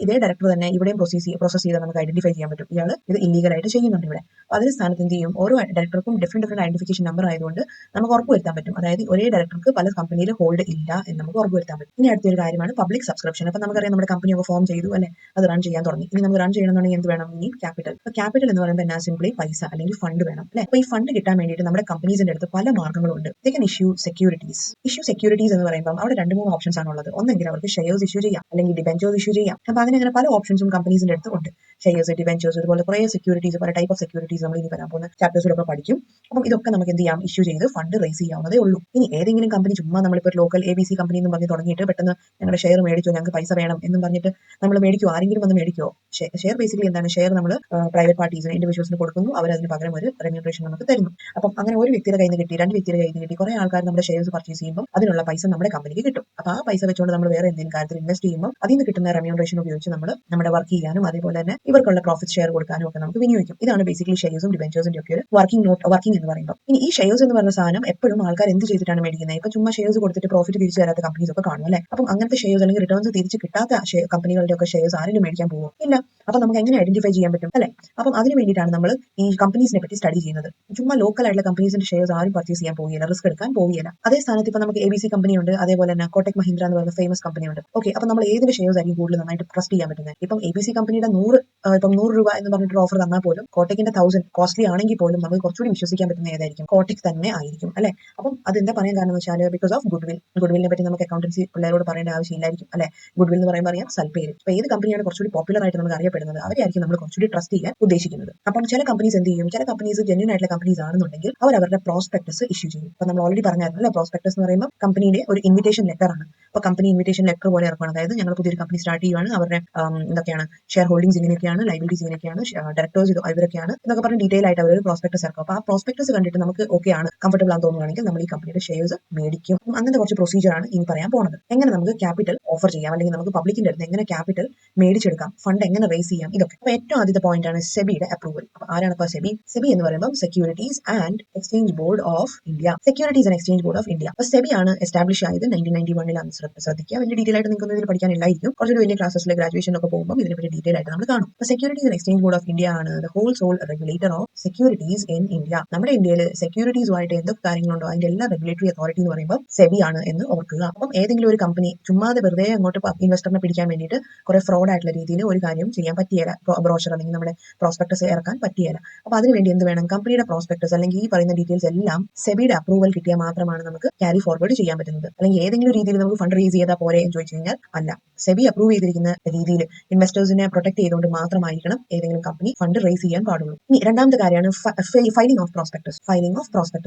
ഇതേ ഡയറക്ടർ തന്നെ ഇവിടെയും പ്രോസസ് ചെയ്ത് നമുക്ക് ഐഡന്റിഫൈ ചെയ്യാൻ പറ്റും ഇയാൾ ഇത് ഇല്ലീഗലായിട്ട് ചെയ്യുന്നുണ്ട് ഇവിടെ. അപ്പൊ അതിന് സ്ഥാനത്ത് എന്ത് ചെയ്യും, ഓരോ ഡയറക്ടർക്കും ഡിഫറെന്റ് ഐഡന്റിഫിക്കേഷൻ നമ്പർ ആയതുകൊണ്ട് നമുക്ക് ഉറപ്പുവരുത്താൻ പറ്റും. അതായത് ഒരേ ഡയറക്ടർക്ക് പല കമ്പനിയിൽ ഹോൾഡ് ഇല്ല എന്ന് നമുക്ക് ഉറപ്പുവരുത്താൻ പറ്റും. ഇനി അടുത്തൊരു കാര്യമാണ് പബ്ലിക് സബ്സ്ക്രിപ്ഷൻ. അപ്പൊ നമുക്കറിയാം നമ്മുടെ കമ്പനി ഒക്കെ ഫോം ചെയ്തു അല്ലെ, അത് റൺ ചെയ്യാൻ തുടങ്ങി. ഇനി നമുക്ക് റൺ ചെയ്യണമെന്നുണ്ടെങ്കിൽ എന്ത് വേണം, ഇനി ക്യാപിറ്റൽ. അപ്പൊ ക്യാപിറ്റൽ എന്ന് പറയുമ്പോൾ എന്നാ സിംപ്ലി പൈസ അല്ലെങ്കിൽ ഫണ്ട് വേണം അല്ലെ. അപ്പൊ ഈ ഫണ്ട് കിട്ടാൻ വേണ്ടിയിട്ട് നമ്മുടെ കമ്പനീസിന്റെ അടുത്ത് പല മാർഗ്ഗങ്ങളുണ്ട്. ദേ കൻ ഇഷ്യൂ സെക്യൂരിറ്റീസ് എന്ന് പറയുമ്പോൾ അവിടെ 2-3 ഓപ്ഷൻസ് ആണ് ഉള്ളത്. ഒന്നെങ്കിൽ അവർക്ക് ഷെയർസ് ഇഷ്യൂ ചെയ്യാം, അല്ലെങ്കിൽ ഡിബെഞ്ചേഴ്സ് ഇഷ്യൂ ചെയ്യാം. അപ്പൊ അങ്ങനെ പല ഓപ്ഷൻസും കമ്പനീസിന്റെ അടുത്ത് ഉണ്ട്. ഷെയർസ്, ഡിബെഞ്ചേഴ്സ്, അതുപോലെ കുറെ സെക്യൂരിറ്റീസ്, പല ടൈപ്പ് ഓഫ് സെക്യൂരിറ്റീസ് നമ്മൾ ഇനി വരാൻ പോകുന്ന ചാപ്റ്റേഴ്സിലൊക്കെ പഠിക്കും. അപ്പം ഇതൊക്കെ നമുക്ക് എന്ത് ചെയ്യാം, ഇഷ്യൂ ചെയ്ത് ഫണ്ട് റേസ് ചെയ്യാവുന്നതേ ഉള്ളൂ. ഇനി ഏതെങ്കിലും കമ്പനി ചുമ്മാ നമ്മളിപ്പോൾ ലോക്കൽ ABC കമ്പനി എന്ന് പറഞ്ഞ് തുടങ്ങിയിട്ട് പെട്ടെന്ന് ഞങ്ങളുടെ ഷെയർ മേടിച്ചോ, ഞങ്ങൾക്ക് പൈസ വേണം എന്നും പറഞ്ഞിട്ട് നമ്മൾ മേടിക്കുമോ, ആരെങ്കിലും വന്ന് മേടിക്കുമോ? ഷെയർ ബേസിക്കലി എന്താണ്, ഷെയർ നമ്മൾ പ്രൈവറ്റ് പാർട്ടീസിന്, ഇൻഡിവിജ്വൽസിന് കൊടുക്കുന്നു, അവർ അതിന് അതിന് പകരം ഒരു റെമ്യൂണറേഷൻ നമുക്ക് തരുന്നു. അപ്പം അങ്ങനെ ഒരു വ്യക്തിയുടെ കയ്യിൽ നിന്ന് കിട്ടി, 2 വ്യക്തിയുടെ കയ്യിൽ നിന്ന് കിട്ടി, കുറെ ആൾക്കാർ നമ്മുടെ ഷെയർസ് പർച്ചേസ് ചെയ്യുമ്പോൾ അതിനുള്ള പൈസ നമ്മുടെ കമ്പനിക്ക് കിട്ടും. അപ്പോൾ ആ പൈസ വെച്ചുകൊണ്ട് നമ്മൾ വേറെ എന്തെങ്കിലും കാര്യത്തിൽ ഇൻവെസ്റ്റ് ചെയ്യുമ്പോൾ അതിൽ നിന്ന് കിട്ടുന്ന റെമ്യൂണറേഷൻ ഉപയോഗിച്ച് നമ്മൾ നമ്മുടെ വർക്ക് ചെയ്യാനും അതേപോലെ തന്നെ ഇവർക്കുള്ള പ്രോഫിറ്റ് ഷെയർ കൊടുക്കാനും ഒക്കെ നമുക്ക് വിനിയോഗിക്കും. ഇതാണ് ബേസിക്കലി ഷെയർസും ഡിബെഞ്ചേഴ്സിന്റെ ഒക്കെ ഒരു വർക്കിംഗ് എന്ന് പറയുമ്പോൾ. ഇനി ഈ ഷെയർസ് എന്ന് പറയുന്ന സാധനം എപ്പോഴും ആൾക്കാർ എന്ത് ചെയ്തിട്ടാണ് മേടിക്കുന്നത്? ഇപ്പൊ ചുമ്മാ ഷെയർസ് കൊടുത്തിട്ട് പ്രോഫിറ്റ് തിരിച്ചു തരാത്ത കമ്പനീസ് ഒക്കെ കാണും അല്ലേ? അപ്പം അങ്ങനത്തെ ഷെയർസ് അല്ലെങ്കിൽ റിട്ടേൺസ് തിരിച്ച് കിട്ടാത്ത കമ്പനികളുടെ ഒക്കെ ഷെയർസ് ആരെങ്കിലും മേടിക്കാൻ പോകുമോ? ഇല്ല. അപ്പൊ നമുക്ക് എങ്ങനെ ഐഡന്റിഫൈ ചെയ്യാൻ പറ്റും അല്ലെ? അപ്പം അതിന് വേണ്ടിയിട്ടാണ് നമ്മൾ ഈ കമ്പനീസിനെ പറ്റി സ്റ്റഡി ചെയ്യുന്നത്. ചുമ്മാ ലോക്കൽ ആയിട്ടുള്ള കമ്പനീസിന്റെ ഷെയർസ് ആരും പർച്ചേസ് ചെയ്യാൻ പോവുകയില്ല, റിസ്ക് എടുക്കാൻ പോവുകയില്ല. അതേ സ്ഥാനത്ത് ഇപ്പൊ നമുക്ക് ABC കമ്പനി ഉണ്ട്, അതേപോലെ തന്നെ കോട്ടക് മഹീന്ദ്ര എന്ന് പറയുന്ന ഫേമസ് കമ്പനി ഉണ്ട്. ഓക്കെ, അപ്പൊ നമ്മൾ ഏതിന്റെ ഷെയർസ് ആയിരിക്കും കൂടുതൽ നന്നായിട്ട് ട്രസ്റ്റ് ചെയ്യാൻ പറ്റുന്നത്? ഇപ്പം ABC കമ്പനിയുടെ 100 രൂപ എന്ന് പറഞ്ഞിട്ട് ഓഫർ തന്നാൽ പോലും കോട്ടക്കിന്റെ 1000 കോസ്റ്റ്ലി ആണെങ്കിൽ പോലും നമുക്ക് കുറച്ചുകൂടി വിശ്വസിക്കാൻ പറ്റുന്ന ഏതായിരിക്കും? കോട്ടക് തന്നെ ആയിരിക്കും അല്ലെ? അപ്പം അതെന്താ പറയാൻ കാരണം എന്ന് വെച്ചാൽ ബിക്കോസ് ഓഫ് ഗുഡ്വില്ലിനെ പറ്റി നമുക്ക് അക്കൗണ്ടൻസി പിള്ളേരോട് പറയേണ്ട ആവശ്യമില്ലായിരിക്കും അല്ലെ? ഗുഡ്വിൽ എന്ന് പറയുമ്പോൾ അറിയാം സൽപ്പേര്. അപ്പൊ ഏത് കമ്പനിയാണ് കുറച്ചുകൂടി പോപ്പുലർ ആയിട്ട് നമുക്ക് അറിയപ്പെടുന്നത് അവരെയായിരിക്കും നമ്മൾ കുറച്ചുകൂടി ട്രസ്റ്റ് ചെയ്യാൻ ഉദ്ദേശിക്കുന്നത്. അപ്പം ചില കമ്പനീസ് എന്ത് ചെയ്യും? ചില കമ്പനീസ് ജെന്യൂൻ ആയിട്ടുള്ള കമ്പനീസ് ആണെന്നുണ്ടെങ്കിൽ അവർ അവരുടെ പ്രോസ്പെക്ടസ് ഇഷ്യൂ ചെയ്യും. അപ്പൊ നമ്മൾ ഓൾറെഡി പറഞ്ഞായിരുന്നു അല്ലെ, പ്രോസ്പെക്ടസ് എന്ന് പറയുമ്പോൾ കമ്പനിയുടെ ഒരു ഇൻവിറ്റേഷൻ ലെറ്റർ ആണ്. അപ്പൊ കമ്പനി ഇൻവിറ്റേഷൻ ലെറ്റർ പോലെ ഇറക്കണം. അതായത് ഞങ്ങൾ പുതിയൊരു കമ്പനി സ്റ്റാർട്ട് ചെയ്യുവാണ്, അവരുടെ എന്തൊക്കെയാണ് ഷെയർ ഹോൾഡിംഗ്സ് ഇങ്ങനെയൊക്കെയാണ്, ലൈബിലിറ്റീസ് ഇങ്ങനെയൊക്കെയാണ്, ഡയറക്ടേഴ്സ് ഇവരൊക്കെയാണ് എന്നൊക്കെ പറഞ്ഞ് ഡീറ്റെയിൽ ആയിട്ട് അവർ ഒരു പ്രോസ്പെക്ടസ് ഇറക്കും. അപ്പൊ ആ പ്രോസ്പെക്ടസ് കണ്ടിട്ട് നമുക്ക് ഓക്കെ ആണ്, കംഫർട്ടബിൾ ആണെന്ന് തോന്നുകയാണെങ്കിൽ നമ്മൾ ഈ കമ്പനിയുടെ ഷെയർസ് മേടിക്കും. അങ്ങനത്തെ കുറച്ച് പ്രൊസീജിയർ ആണ് ഇനി പറയാൻ പോകുന്നത്. എങ്ങനെ നമുക്ക് ക്യാപിറ്റൽ ഓഫർ ചെയ്യാം, അല്ലെങ്കിൽ നമുക്ക് പബ്ലിക്കിന്റെ അടുത്ത് എങ്ങനെ ക്യാപിറ്റൽ മേടിച്ചെടുക്കാം, ഫണ്ട് എങ്ങനെ റേസ് ചെയ്യാം, ഇതൊക്കെ. അപ്പൊ ഏറ്റവും ആദ്യത്തെ പോയിന്റ് ആണ് സെബിയുടെ അപ്രൂവൽ. അപ്പൊ ആരാണ് ഇപ്പൊ സെബി? സെബി എന്ന് പറയുമ്പോൾ securities and exchange board of India. Securities and exchange board of India. അപ്പൊ സെബി ആണ് എസ്റ്റാബ്ലിഷ് ആയത് 1991 ശ്രദ്ധിക്കുക. വലിയ ഡീറ്റെയിൽ ആയിട്ട് നിങ്ങൾക്ക് ഇതിൽ പഠിക്കാനില്ലായിരിക്കും. കുറച്ചൊരു വലിയ ക്ലാസ്സിലെ ഗ്രാജുവേഷനൊക്കെ പോകുമ്പോൾ ഇതിനെപ്പറ്റി ഡീറ്റെയിൽ ആയിട്ട് നമ്മൾ കാണും. അപ്പൊ securities and exchange board of India ആണ് the whole sole regulator of securities in India. നമ്മുടെ ഇന്ത്യയിൽ സെക്യൂരിറ്റീസുമായിട്ട് എന്തൊക്കെ കാര്യങ്ങളുണ്ടോ അതിന്റെ എല്ലാ റെഗുലേറ്ററി അതോറിറ്റി എന്ന് പറയുമ്പോൾ സെബി ആണ് എന്ന് ഓർക്കുക. അപ്പം ഏതെങ്കിലും ഒരു കമ്പനി ചുമ്മാതെ വെറുതെ അങ്ങോട്ട് ഇൻവെസ്റ്ററിനെ പിടിക്കാൻ വേണ്ടിയിട്ട് കുറെ ഫ്രോഡ് ആയിട്ടുള്ള രീതിയിൽ ഒരു കാര്യം ചെയ്യാൻ പറ്റിയില്ല, ബ്രോഷർ അല്ലെങ്കിൽ നമ്മുടെ പ്രോസ്പെക്ടസ് ഇറക്കാൻ പറ്റിയില്ല. അപ്പൊ അതിനുവേണ്ടി എന്ത് വേണം? കമ്പനിയുടെ പ്രോസ്പെക്ടസ് അല്ലെങ്കിൽ ഈ പറയുന്ന ഡീറ്റെയിൽസ് എല്ലാം സെബിയുടെ അപ്രൂവൽ കിട്ടിയാൽ മാത്രമാണ് നമുക്ക് ക്യാരി ഫോർവേഡ് ചെയ്യാൻ പറ്റുന്നത്. അല്ലെങ്കിൽ ഏതെങ്കിലും രീതിയിൽ നമുക്ക് ഫണ്ട് റേസ് ചെയ്താൽ പോരെ എന്ന് ചോദിച്ചു കഴിഞ്ഞാൽ അല്ല. സെബി അപ്രൂവ് ചെയ്തിരിക്കുന്ന രീതിയിൽ ഇൻവെസ്റ്റേഴ്സിനെ പ്രൊട്ടക്ട് ചെയ്തുകൊണ്ട് മാത്രമായിരിക്കണം ഏതെങ്കിലും കമ്പനി ഫണ്ട് റേസ് ചെയ്യാൻ പാടുള്ളൂ. ഇനി രണ്ടാമത്തെ കാര്യമാണ് ഫൈലിംഗ് ഓഫ് പ്രോസ്പെക്ടസ്.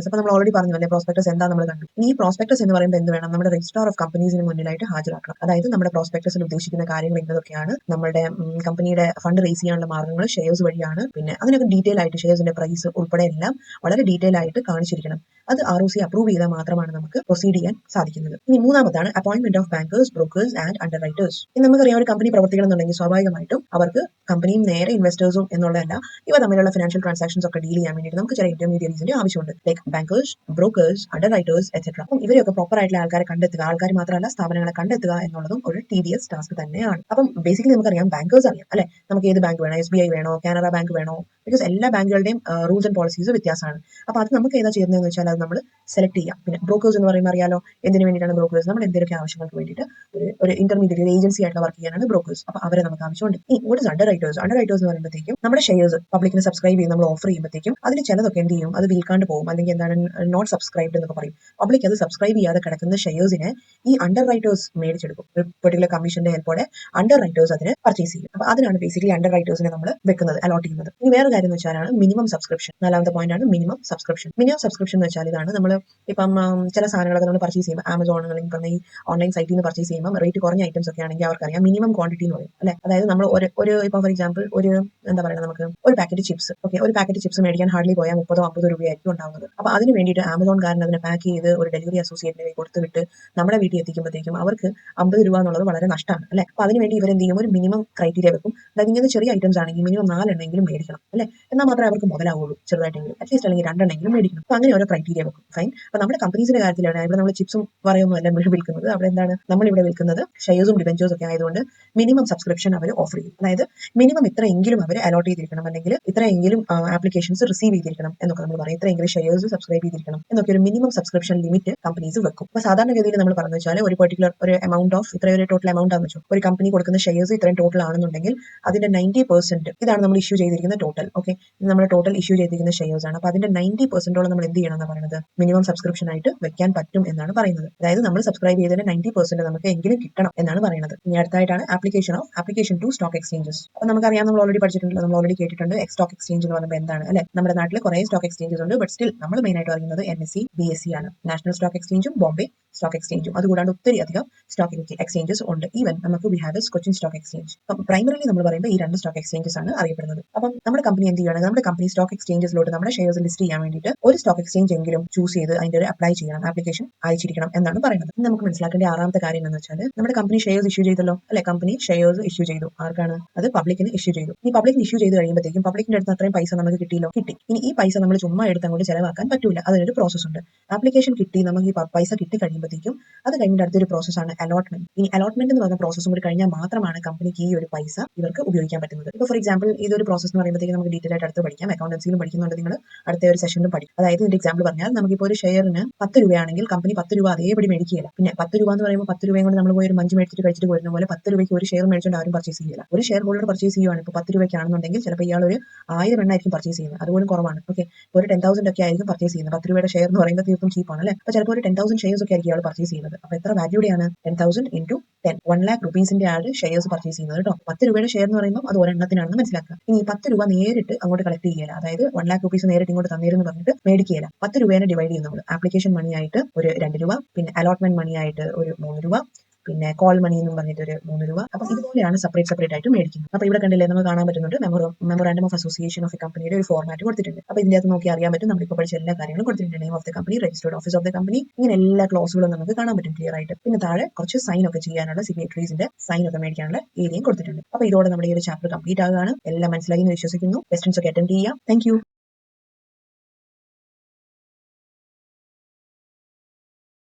അപ്പൊ നമ്മൾ ഓൾറെഡി പറഞ്ഞു അല്ലേ, പ്രോസ്പെക്ടസ് എന്താ നമ്മൾ കണ്ടു. ഈ പ്രോസ്പെക്ടസ് എന്ന് പറയുമ്പോൾ എന്ത് വേണം? നമ്മുടെ രജിസ്ട്രാർ ഓഫ് കമ്പനീസിന് മുന്നിലായിട്ട് ഹാജരാക്കണം. അതായത് നമ്മുടെ പ്രോസ്പെക്ടസിൽ ഉദ്ദേശിക്കുന്ന കാര്യങ്ങൾ എന്തൊക്കെയാണ്, നമ്മുടെ കമ്പനിയുടെ ഫണ്ട് റേസ് ചെയ്യാനുള്ള മാർഗ്ഗങ്ങൾ ഷെയർസ് വഴിയാണ്, പിന്നെ അതിനൊക്കെ ഡീറ്റെയിൽ ആയിട്ട് ഷെയർസിന്റെ പ്രൈസ് ഉൾപ്പെടെ എല്ലാം വളരെ ഡീറ്റെയിൽ ആയിട്ട് കാണിച്ചിരിക്കണം. അത് ROC അപ്രൂവ് ചെയ്താൽ മാത്രമാണ് നമുക്ക് പ്രൊസീഡ് ചെയ്യാൻ സാധിക്കുന്നത്. ഇനി മൂന്നാമതാണ് appointment of bankers, brokers and underwriters. ഇനി നമുക്കറിയാം ഒരു കമ്പനി പ്രവർത്തിക്കണം എന്നുണ്ടെങ്കിൽ സ്വാഭാവികമായിട്ടും അവർക്ക് കമ്പനിയും നേരെ ഇൻവെസ്റ്റേഴ്സും എന്നുള്ളതല്ല, ഇവ തമ്മിലുള്ള ഫിനാൻഷ്യൽ ട്രാൻസാക്ഷൻസ് ഒക്കെ ഡീൽ ചെയ്യാൻ വേണ്ടിയിട്ട് നമുക്ക് ചില ഇന്റർമീഡിയറീസിന്റെ ആവശ്യമുണ്ട്. Like bankers, brokers, under writers etcetera. അപ്പം ഇവരെയൊക്കെ പ്രോപ്പർ ആയിട്ടുള്ള ആൾക്കാരെ കണ്ടെത്തുക, ആൾക്കാർ മാത്രമല്ല സ്ഥാപനങ്ങളെ കണ്ടെത്തുക എന്നുള്ളതും ഒരു tedious ടാസ്ക് തന്നെയാണ്. അപ്പം ബേസിക്കലി നമുക്കറിയാം ബാങ്കേഴ്സ് അറിയാം അല്ലെ, നമുക്ക് ഏത് ബാങ്ക് വേണോ, SBI വേണോ, കാനറ ബാങ്ക് വേണോ, ബിക്കോസ് എല്ലാ ബാങ്കുകളുടെയും റൂൾസ് ആൻഡ് പോളിസീസ് വ്യത്യാസമാണ്. അപ്പൊ അത് നമുക്ക് ഏതാ ചെയ്യുന്നതെന്ന് വെച്ചാൽ അത് നമ്മൾ സെലക്ട് ചെയ്യാം. പിന്നെ ബ്രോക്കേഴ്സ് എന്ന് പറയുമ്പോൾ അറിയാലോ എന്തിനു വേണ്ടിയിട്ടാണ് ബ്രോക്കേഴ്സ്? നമ്മൾ എന്തെങ്കിലുമൊക്കെ ആവശ്യങ്ങൾക്ക് വേണ്ടിയിട്ട് ഒരു ഇന്റർമീഡിയറ്റ് ഒരു ഏജൻസി ആയിട്ടുള്ള വർക്ക് ചെയ്യാനാണ് ബ്രോക്കേഴ്സ്. അപ്പൊ അവരെ നമുക്ക് ആവശ്യമുണ്ട്. ഈ what is അണ്ടർ റൈറ്റേഴ്സ് എന്ന് പറയുമ്പോഴത്തേക്കും നമ്മുടെ ഷെയർസ് പബ്ലിക്കിന് സബ്സ്ക്രൈബ് ചെയ്ത് നമ്മൾ ഓഫർ ചെയ്യുമ്പോഴത്തേക്കും അതിൽ ചിലതൊക്കെ എന്ത് ചെയ്യും, അത് വിൽക്കാണ്ട് പോകും, അല്ലെങ്കിൽ എന്താണ് നോട്ട് സബ്സ്ക്രൈബ്ഡ് എന്നൊക്കെ പറയും. പബ്ലിക് അത് സബ്സ്ക്രൈബ് ചെയ്യാതെ കിടക്കുന്ന ഷെയർസിനെ ഈ അണ്ടർ റൈറ്റേഴ്സ് മേടിച്ചെടുക്കും. ഒരു പെർട്ടിക്കുലർ കമ്മീഷന്റെ ഹെൽപ്പോടെ അണ്ടർ റൈറ്റേഴ്സ് അതിനെ പർച്ചേസ് ചെയ്യും. അപ്പൊ അതിനാണ് ബേസിക്കലി അണ്ടർ റൈറ്റേഴ്സിനെ നമ്മൾ വെക്കുന്നത്, അലോട്ട് ചെയ്യുന്നത്. ഇനി വേറെ കാര്യം എന്ന് വെച്ചാലാണ് മിനിമം സബ്സ്ക്രിപ്ഷൻ. നാലാമത്തെ പോയിന്റ് ആണ് മിനിമം സബ്സ്ക്രിപ്ഷൻ. മിനിമം സബ്സ്ക്രിപ്ഷൻ എന്ന് വെച്ചാൽ ഇതാണ്, നമ്മൾ ഇപ്പം ചില സാധനങ്ങളൊക്കെ നമ്മൾ പർച്ചേസ് ചെയ്യുമ്പോൾ ആമസോൺ അല്ലെങ്കിൽ പറഞ്ഞ ഈ ഓൺലൈൻ സൈറ്റിൽ നിന്ന് പർച്ചേസ് ചെയ്യുമ്പോൾ റേറ്റ് കുറഞ്ഞ ഐറ്റംസ് ഒക്കെ ആണെങ്കിൽ അവർക്കറിയാം മിനിമം ക്വാണ്ടിറ്റി എന്ന് പറയും അല്ലെ. അതായത് നമ്മൾ ഒരു ഇപ്പം ഫോർ എക്സാമ്പിൾ ഒരു എന്താ പറയുക, നമുക്ക് ഒരു പാക്കറ്റ് ചിപ്സ്, ഓക്കെ, ഒരു പാക്കറ്റ് ചിപ്സ് മേടിക്കാൻ ഹാർഡ്ലി പോയാൽ 30-50 രൂപയായിരിക്കും ഉണ്ടാവുന്നത്. അപ്പൊ അതിന് വേണ്ടിയിട്ട് ആമസോൺകാരൻ അതിനെ പാക്ക് ചെയ്ത് ഒരു ഡെലിവറി അസോസിയേറ്റിനെ കൊടുത്തു വിട്ട് നമ്മുടെ വീട്ടിൽ എത്തിക്കുമ്പോഴത്തേക്കും അവർക്ക് 50 രൂപ എന്നുള്ളത് വളരെ നഷ്ടമാണ് അല്ലെ. അപ്പൊ അതിനുവേണ്ടി ഇവരെന്ത് ചെയ്യും, ഒരു മിനിമം ക്രൈറ്റീരിയ വെക്കും. അതായത് ഇങ്ങനെ ചെറിയ ഐറ്റംസ് ആണെങ്കിൽ മിനിമം 4 എണ്ണെങ്കിലും മേടിക്കണം അല്ലെ, എന്നാൽ മാത്രമേ അവർക്ക് മുതലാവുള്ളൂ. ചെറുതായിട്ടെങ്കിലും അറ്റ്ലീസ്റ്റ് അല്ലെങ്കിൽ 2 എണ്ണെങ്കിലും മേടിക്കണം. അപ്പൊ അങ്ങനെ ഓരോ ക്രൈറ്റീരിയ വെക്കും. ഫൈൻ. അപ്പൊ നമ്മുടെ കമ്പനീസിന്റെ കാര്യത്തിലാണ് ഇവിടെ നമ്മൾ ചിപ്സും പറയുമോ അല്ല വിൽക്കുന്നത്. അവിടെ എന്താണ് നമ്മളിവിടെ വിൽക്കുന്നത്? ഷെയർസും ഡിബെഞ്ചേഴ്സും ഒക്കെ ആയതുകൊണ്ട് മിനിമം സബ്സ്ക്രിപ്ഷൻ അവർ ഓഫർ ചെയ്യും. അതായത് മിനിമം ഇത്രയെങ്കിലും അവർ അലോട്ട് ചെയ്തിരിക്കണം, അല്ലെങ്കിൽ ഇത്രയെങ്കിലും ആപ്ലിക്കേഷൻസ് റിസീവ് ചെയ്തിരിക്കണം എന്നൊക്കെ നമ്മൾ പറയും. ഇത്രയെങ്കിലും ഷെയർസ് സബ്സ്ക്രൈബ് ചെയ്തിരിക്കണം എന്നൊക്കെ ഒരു മിനിമം സബ്സ്ക്രിപ്ഷൻ ലിമിറ്റ് കമ്പനീസ് വെക്കും. അപ്പൊ സാധാരണഗതിയിൽ നമ്മൾ പറഞ്ഞു വെച്ചാൽ ഒരു പെർട്ടിക്കുലർ ഒരു എമൗണ്ട് ഓഫ് ഇത്രയൊരു ടോട്ടൽ എമൗണ്ട് ആണെന്ന് വെച്ചു, ഒരു കമ്പനി കൊടുക്കുന്ന ഷെയർസ് ഇത്രയും ടോട്ടൽ ആണെന്നുണ്ടെങ്കിൽ അതിന്റെ 90% ഇതാണ് നമ്മൾ ഇഷ്യൂ ചെയ്തിരിക്കുന്ന ടോട്ടൽ. ഓക്കെ, നമ്മൾ ടോട്ടൽ ഇഷ്യൂ ചെയ്തിരിക്കുന്ന ഷെയർസ് ആണ്. അപ്പൊ അതിന്റെ 90% നമ്മൾ എന്ത് ചെയ്യണം എന്ന് പറയുന്നത്? പറയുന്നത് മിനിമം സബ്സ്ക്രിപ്ഷൻ ആയിട്ട് വെക്കാൻ പറ്റും എന്നാണ് പറയുന്നത്. അതായത് നമ്മൾ സബ്സ്ക്രൈബ് ചെയ്തതിന്റെ 90% നമുക്ക് എങ്കിലും കിട്ടണം എന്നാണ് പറയുന്നത്. ഇനി അടുത്തായിട്ടാണ് ആപ്ലിക്കേഷൻ ടു സ്റ്റോക്ക് എക്സ്ചേഞ്ചസ്. അപ്പൊ നമുക്കറിയാം, നമ്മൾ ഓൾറെഡി പഠിച്ചിട്ടുണ്ട്, നമ്മൾ ഓൾറെഡി കേട്ടിട്ടുണ്ട് സ്റ്റോക്ക് എക്സ്ചേഞ്ച് എന്ന് പറയുമ്പോൾ എന്താണ് അല്ലെ. നമ്മുടെ നാട്ടിൽ കുറെ സ്റ്റോക്ക് എക്സ്ചേഞ്ചസ് ഉണ്ട്. ബട്ട് സ്റ്റിൽ നമ്മൾ മെയിൻ ആയിട്ട് പറയുന്നത് NSE BSE ആണ്. നാഷണൽ സ്റ്റോക്ക് എക്സ്ചേഞ്ചും ബോംബെ സ്റ്റോക്ക് എക്സ്ചേഞ്ചും. അതുകൂടാണ്ട് ഒത്തിരി അധികം സ്റ്റോക്ക് എക്സ്ചേഞ്ചസ് ഉണ്ട്. ഈവൻ നമുക്ക് we have Cochin stock exchange. അപ്പം പ്രൈമറിലി നമ്മൾ പറയുമ്പോൾ ഈ 2 സ്റ്റോക്ക് എക്സ്ചേഞ്ചസ് ആണ് അറിയപ്പെടുന്നത്. അപ്പം നമ്മുടെ കമ്പനി എന്ത് ചെയ്യുകയാണ്, നമ്മുടെ കമ്പനി സ്റ്റോക്ക് എക്സ്ചേഞ്ചസിലോട്ട് നമ്മുടെ ഷെയർസ് ലിസ്റ്റ് ചെയ്യാൻ വേണ്ടിയിട്ട് ഒരു സ്റ്റോക്ക് എക്സ്ചേഞ്ച് എങ്കിലും ചൂസ് ചെയ്ത് അതിന്റെ ഒരു അപ്ലൈ ചെയ്യണം, ആപ്ലിക്കേഷൻ അയച്ചിരിക്കണം എന്നാണ് പറയുന്നത്. നമുക്ക് മനസ്സിലാക്കേണ്ട 6ാമത്തെ കാര്യം എന്ന് വെച്ചാൽ, നമ്മുടെ കമ്പനി ഷെയർസ് ഇഷ്യൂ ചെയ്തല്ലോ അല്ലെ. കമ്പനി ഷെയർസ് ഇഷ്യൂ ചെയ്തു. ആർക്കാണ്? അത് പബ്ലിക്കിന് ഇഷ്യൂ ചെയ്തു. ഈ പബ്ലിക്കിന് ഇഷ്യൂ ചെയ്ത് കഴിയുമ്പോഴത്തേക്കും പബ്ലിക്കിന്റെ അടുത്ത് അത്രയും പൈസ നമുക്ക് കിട്ടിയല്ലോ, കിട്ടി. ഇനി ഈ പൈസ നമ്മൾ ചുമ്മാ എടുത്ത് അങ്ങോട്ട് ചെലവാക്കാൻ പറ്റൂല. അതിനൊരു പ്രോസസ് ഉണ്ട്. ആപ്ലിക്കേഷൻ കിട്ടി, നമുക്ക് ഈ പൈസ കിട്ടി കഴിയുമ്പോഴത്തേക്കും അത് കഴിഞ്ഞിട്ട് അടുത്തൊരു പ്രോസസ്സാണ് അലോട്ട്മെന്റ്. ഇനി അലോട്ട്മെന്റ് എന്ന് പറഞ്ഞ പ്രോസസ്സും കൂടി കഴിഞ്ഞാൽ മാത്രമാണ് കമ്പനിക്ക് ഈ ഒരു പൈസ ഇവർക്ക് ഉപയോഗിക്കാൻ പറ്റുന്നത്. ഇപ്പോൾ ഫോർ എക്സാമ്പിൾ ഇതൊരു പ്രോസസ് എന്ന് പറയുമ്പോഴത്തേക്കും നമുക്ക് ഡീറ്റെയിൽ ആയിട്ട് അടുത്ത് പഠിക്കാം. അക്കൗണ്ടൻസിയിലും പഠിക്കുന്നുണ്ട് നിങ്ങൾ, അടുത്ത ഒരു സെഷനിലും പഠിക്കും. അതായത് ഇതിന്റെ എക്സാമ്പിൾ പറഞ്ഞാൽ, നമുക്കിപ്പോൾ ഒരു ഷെയറിന് 10 രൂപയാണെങ്കിൽ കമ്പനി 10 രൂപ അതേപടി മേടിക്കുകയില്ല. പിന്നെ 10 രൂപ എന്ന് പറയുമ്പോൾ 10 രൂപയും കൊണ്ട് നമ്മൾ പോയി ഒരു മഞ്ച് മേടിച്ചിട്ട് കഴിച്ചിട്ട് പോരുന്ന പോലെ 10 രൂപയ്ക്ക് ഒരു ഷെയർ മേടിച്ചുകൊണ്ട് ആരും പർച്ചേസ് ചെയ്യില്ല. ഒരു ഷെയർ ഹോൾഡർ പർച്ചേസ് ചെയ്യുവാണ് ഇപ്പോൾ 10 രൂപയ്ക്കാണെന്നുണ്ടെങ്കിൽ ചിലപ്പോൾ ഇയാൾ ഒരു 1000 എണ്ണായിരിക്കും പർച്ചേസ് ചെയ്യുന്നത്. അതുപോലും കുറവാണ്. ഓക്കെ, ഒരു 10,000 ഒക്കെ ആയിരിക്കും പർച്ചേസ് ചെയ്യുന്നത്. 10 രൂപയുടെ ഷെയർ എന്ന് പറയുമ്പോൾ തീർത്തും ചീപ്പാണ് അല്ലേ. അപ്പോൾ ചിലപ്പോൾ ഒരു 10,000 ഷെയർസ് ഒക്കെ ആയിരിക്കും ഇയാൾ പർച്ചേസ് ചെയ്യുന്നത്. അപ്പോൾ എത്ര വാല്യൂടെയാണ്? 10,000 into 10, 1 lakh rupeesന്റെ ആണ് ഷെയർസ് പർച്ചേസ് ചെയ്യുന്നത് കേട്ടോ. 10 രൂപയുടെ ഷെയർ എന്ന് പറയുമ്പോൾ അത് ഒരെണ്ണത്തിനാണെന്ന് മനസ്സിലാക്കുക. ഇനി 10 രൂപ നേരിട്ട് അങ്ങോട്ട് കളക്ട് ചെയ്യുകയില്ല. അതായത് 1 lakh rupees നേരിട്ട് ഇങ്ങോട്ട് തന്നേരെന്ന് പറഞ്ഞിട്ട് മേടിക്കുകയില്ല. 10 രൂപേനെ ഡിവൈഡ് ചെയ്യും നമ്മൾ. ആപ്ലിക്കേഷൻ മണി ആയിട്ട് ഒരു 2 രൂപ, പിന്നെ അലോട്ട്മെന്റ് മണി ആയിട്ട് ഒരു 3 രൂപ, പിന്നെ കോൾ മണി എന്നും പറഞ്ഞിട്ട് ഒരു 3 രൂപ. അപ്പം ഇതുപോലെയാണ് സെപ്പറേറ്റ് ആയിട്ട് മേടിക്കുന്നത്. അപ്പോൾ ഇവിടെ കണ്ടില്ലേ, നമുക്ക് കാണാൻ പറ്റുന്നുണ്ട് memorandum of association of A കമ്പനിയുടെ ഒരു ഫോർമാറ്റ് കൊടുത്തിട്ടുണ്ട്. അപ്പോൾ ഇതിന്റെ അകത്ത് നോക്കി അറിയാൻ പറ്റും, നമ്മളിപ്പോൾ പഠിച്ച എല്ലാ കാര്യങ്ങളും കൊടുത്തിട്ടുണ്ട്. Name of the company, registered office of the company, ഇങ്ങനെ എല്ലാ ക്ലോസുകളും നമുക്ക് കാണാൻ പറ്റും ക്ലിയർ ആയിട്ട്. പിന്നെ താഴെ കുറച്ച് സൈൻ ഒക്കെ ചെയ്യാനുള്ള, സിഗ്നേറ്ററീസിന്റെ സൈൻ ഒക്കെ മേടിക്കാനുള്ള ഏരിയയും കൊടുത്തിട്ടുണ്ട്. അപ്പോൾ ഇതോടെ നമ്മുടെ ഈ ഒരു ചാപ്റ്റർ കംപ്ലീറ്റ് ആകുകയാണ്. എല്ലാം മനസ്സിലായി എന്ന് വിശ്വസിക്കുന്നു. ക്വസ്റ്റ്യൻസ് ഒക്കെ അറ്റൻഡ് ചെയ്യാം. താങ്ക്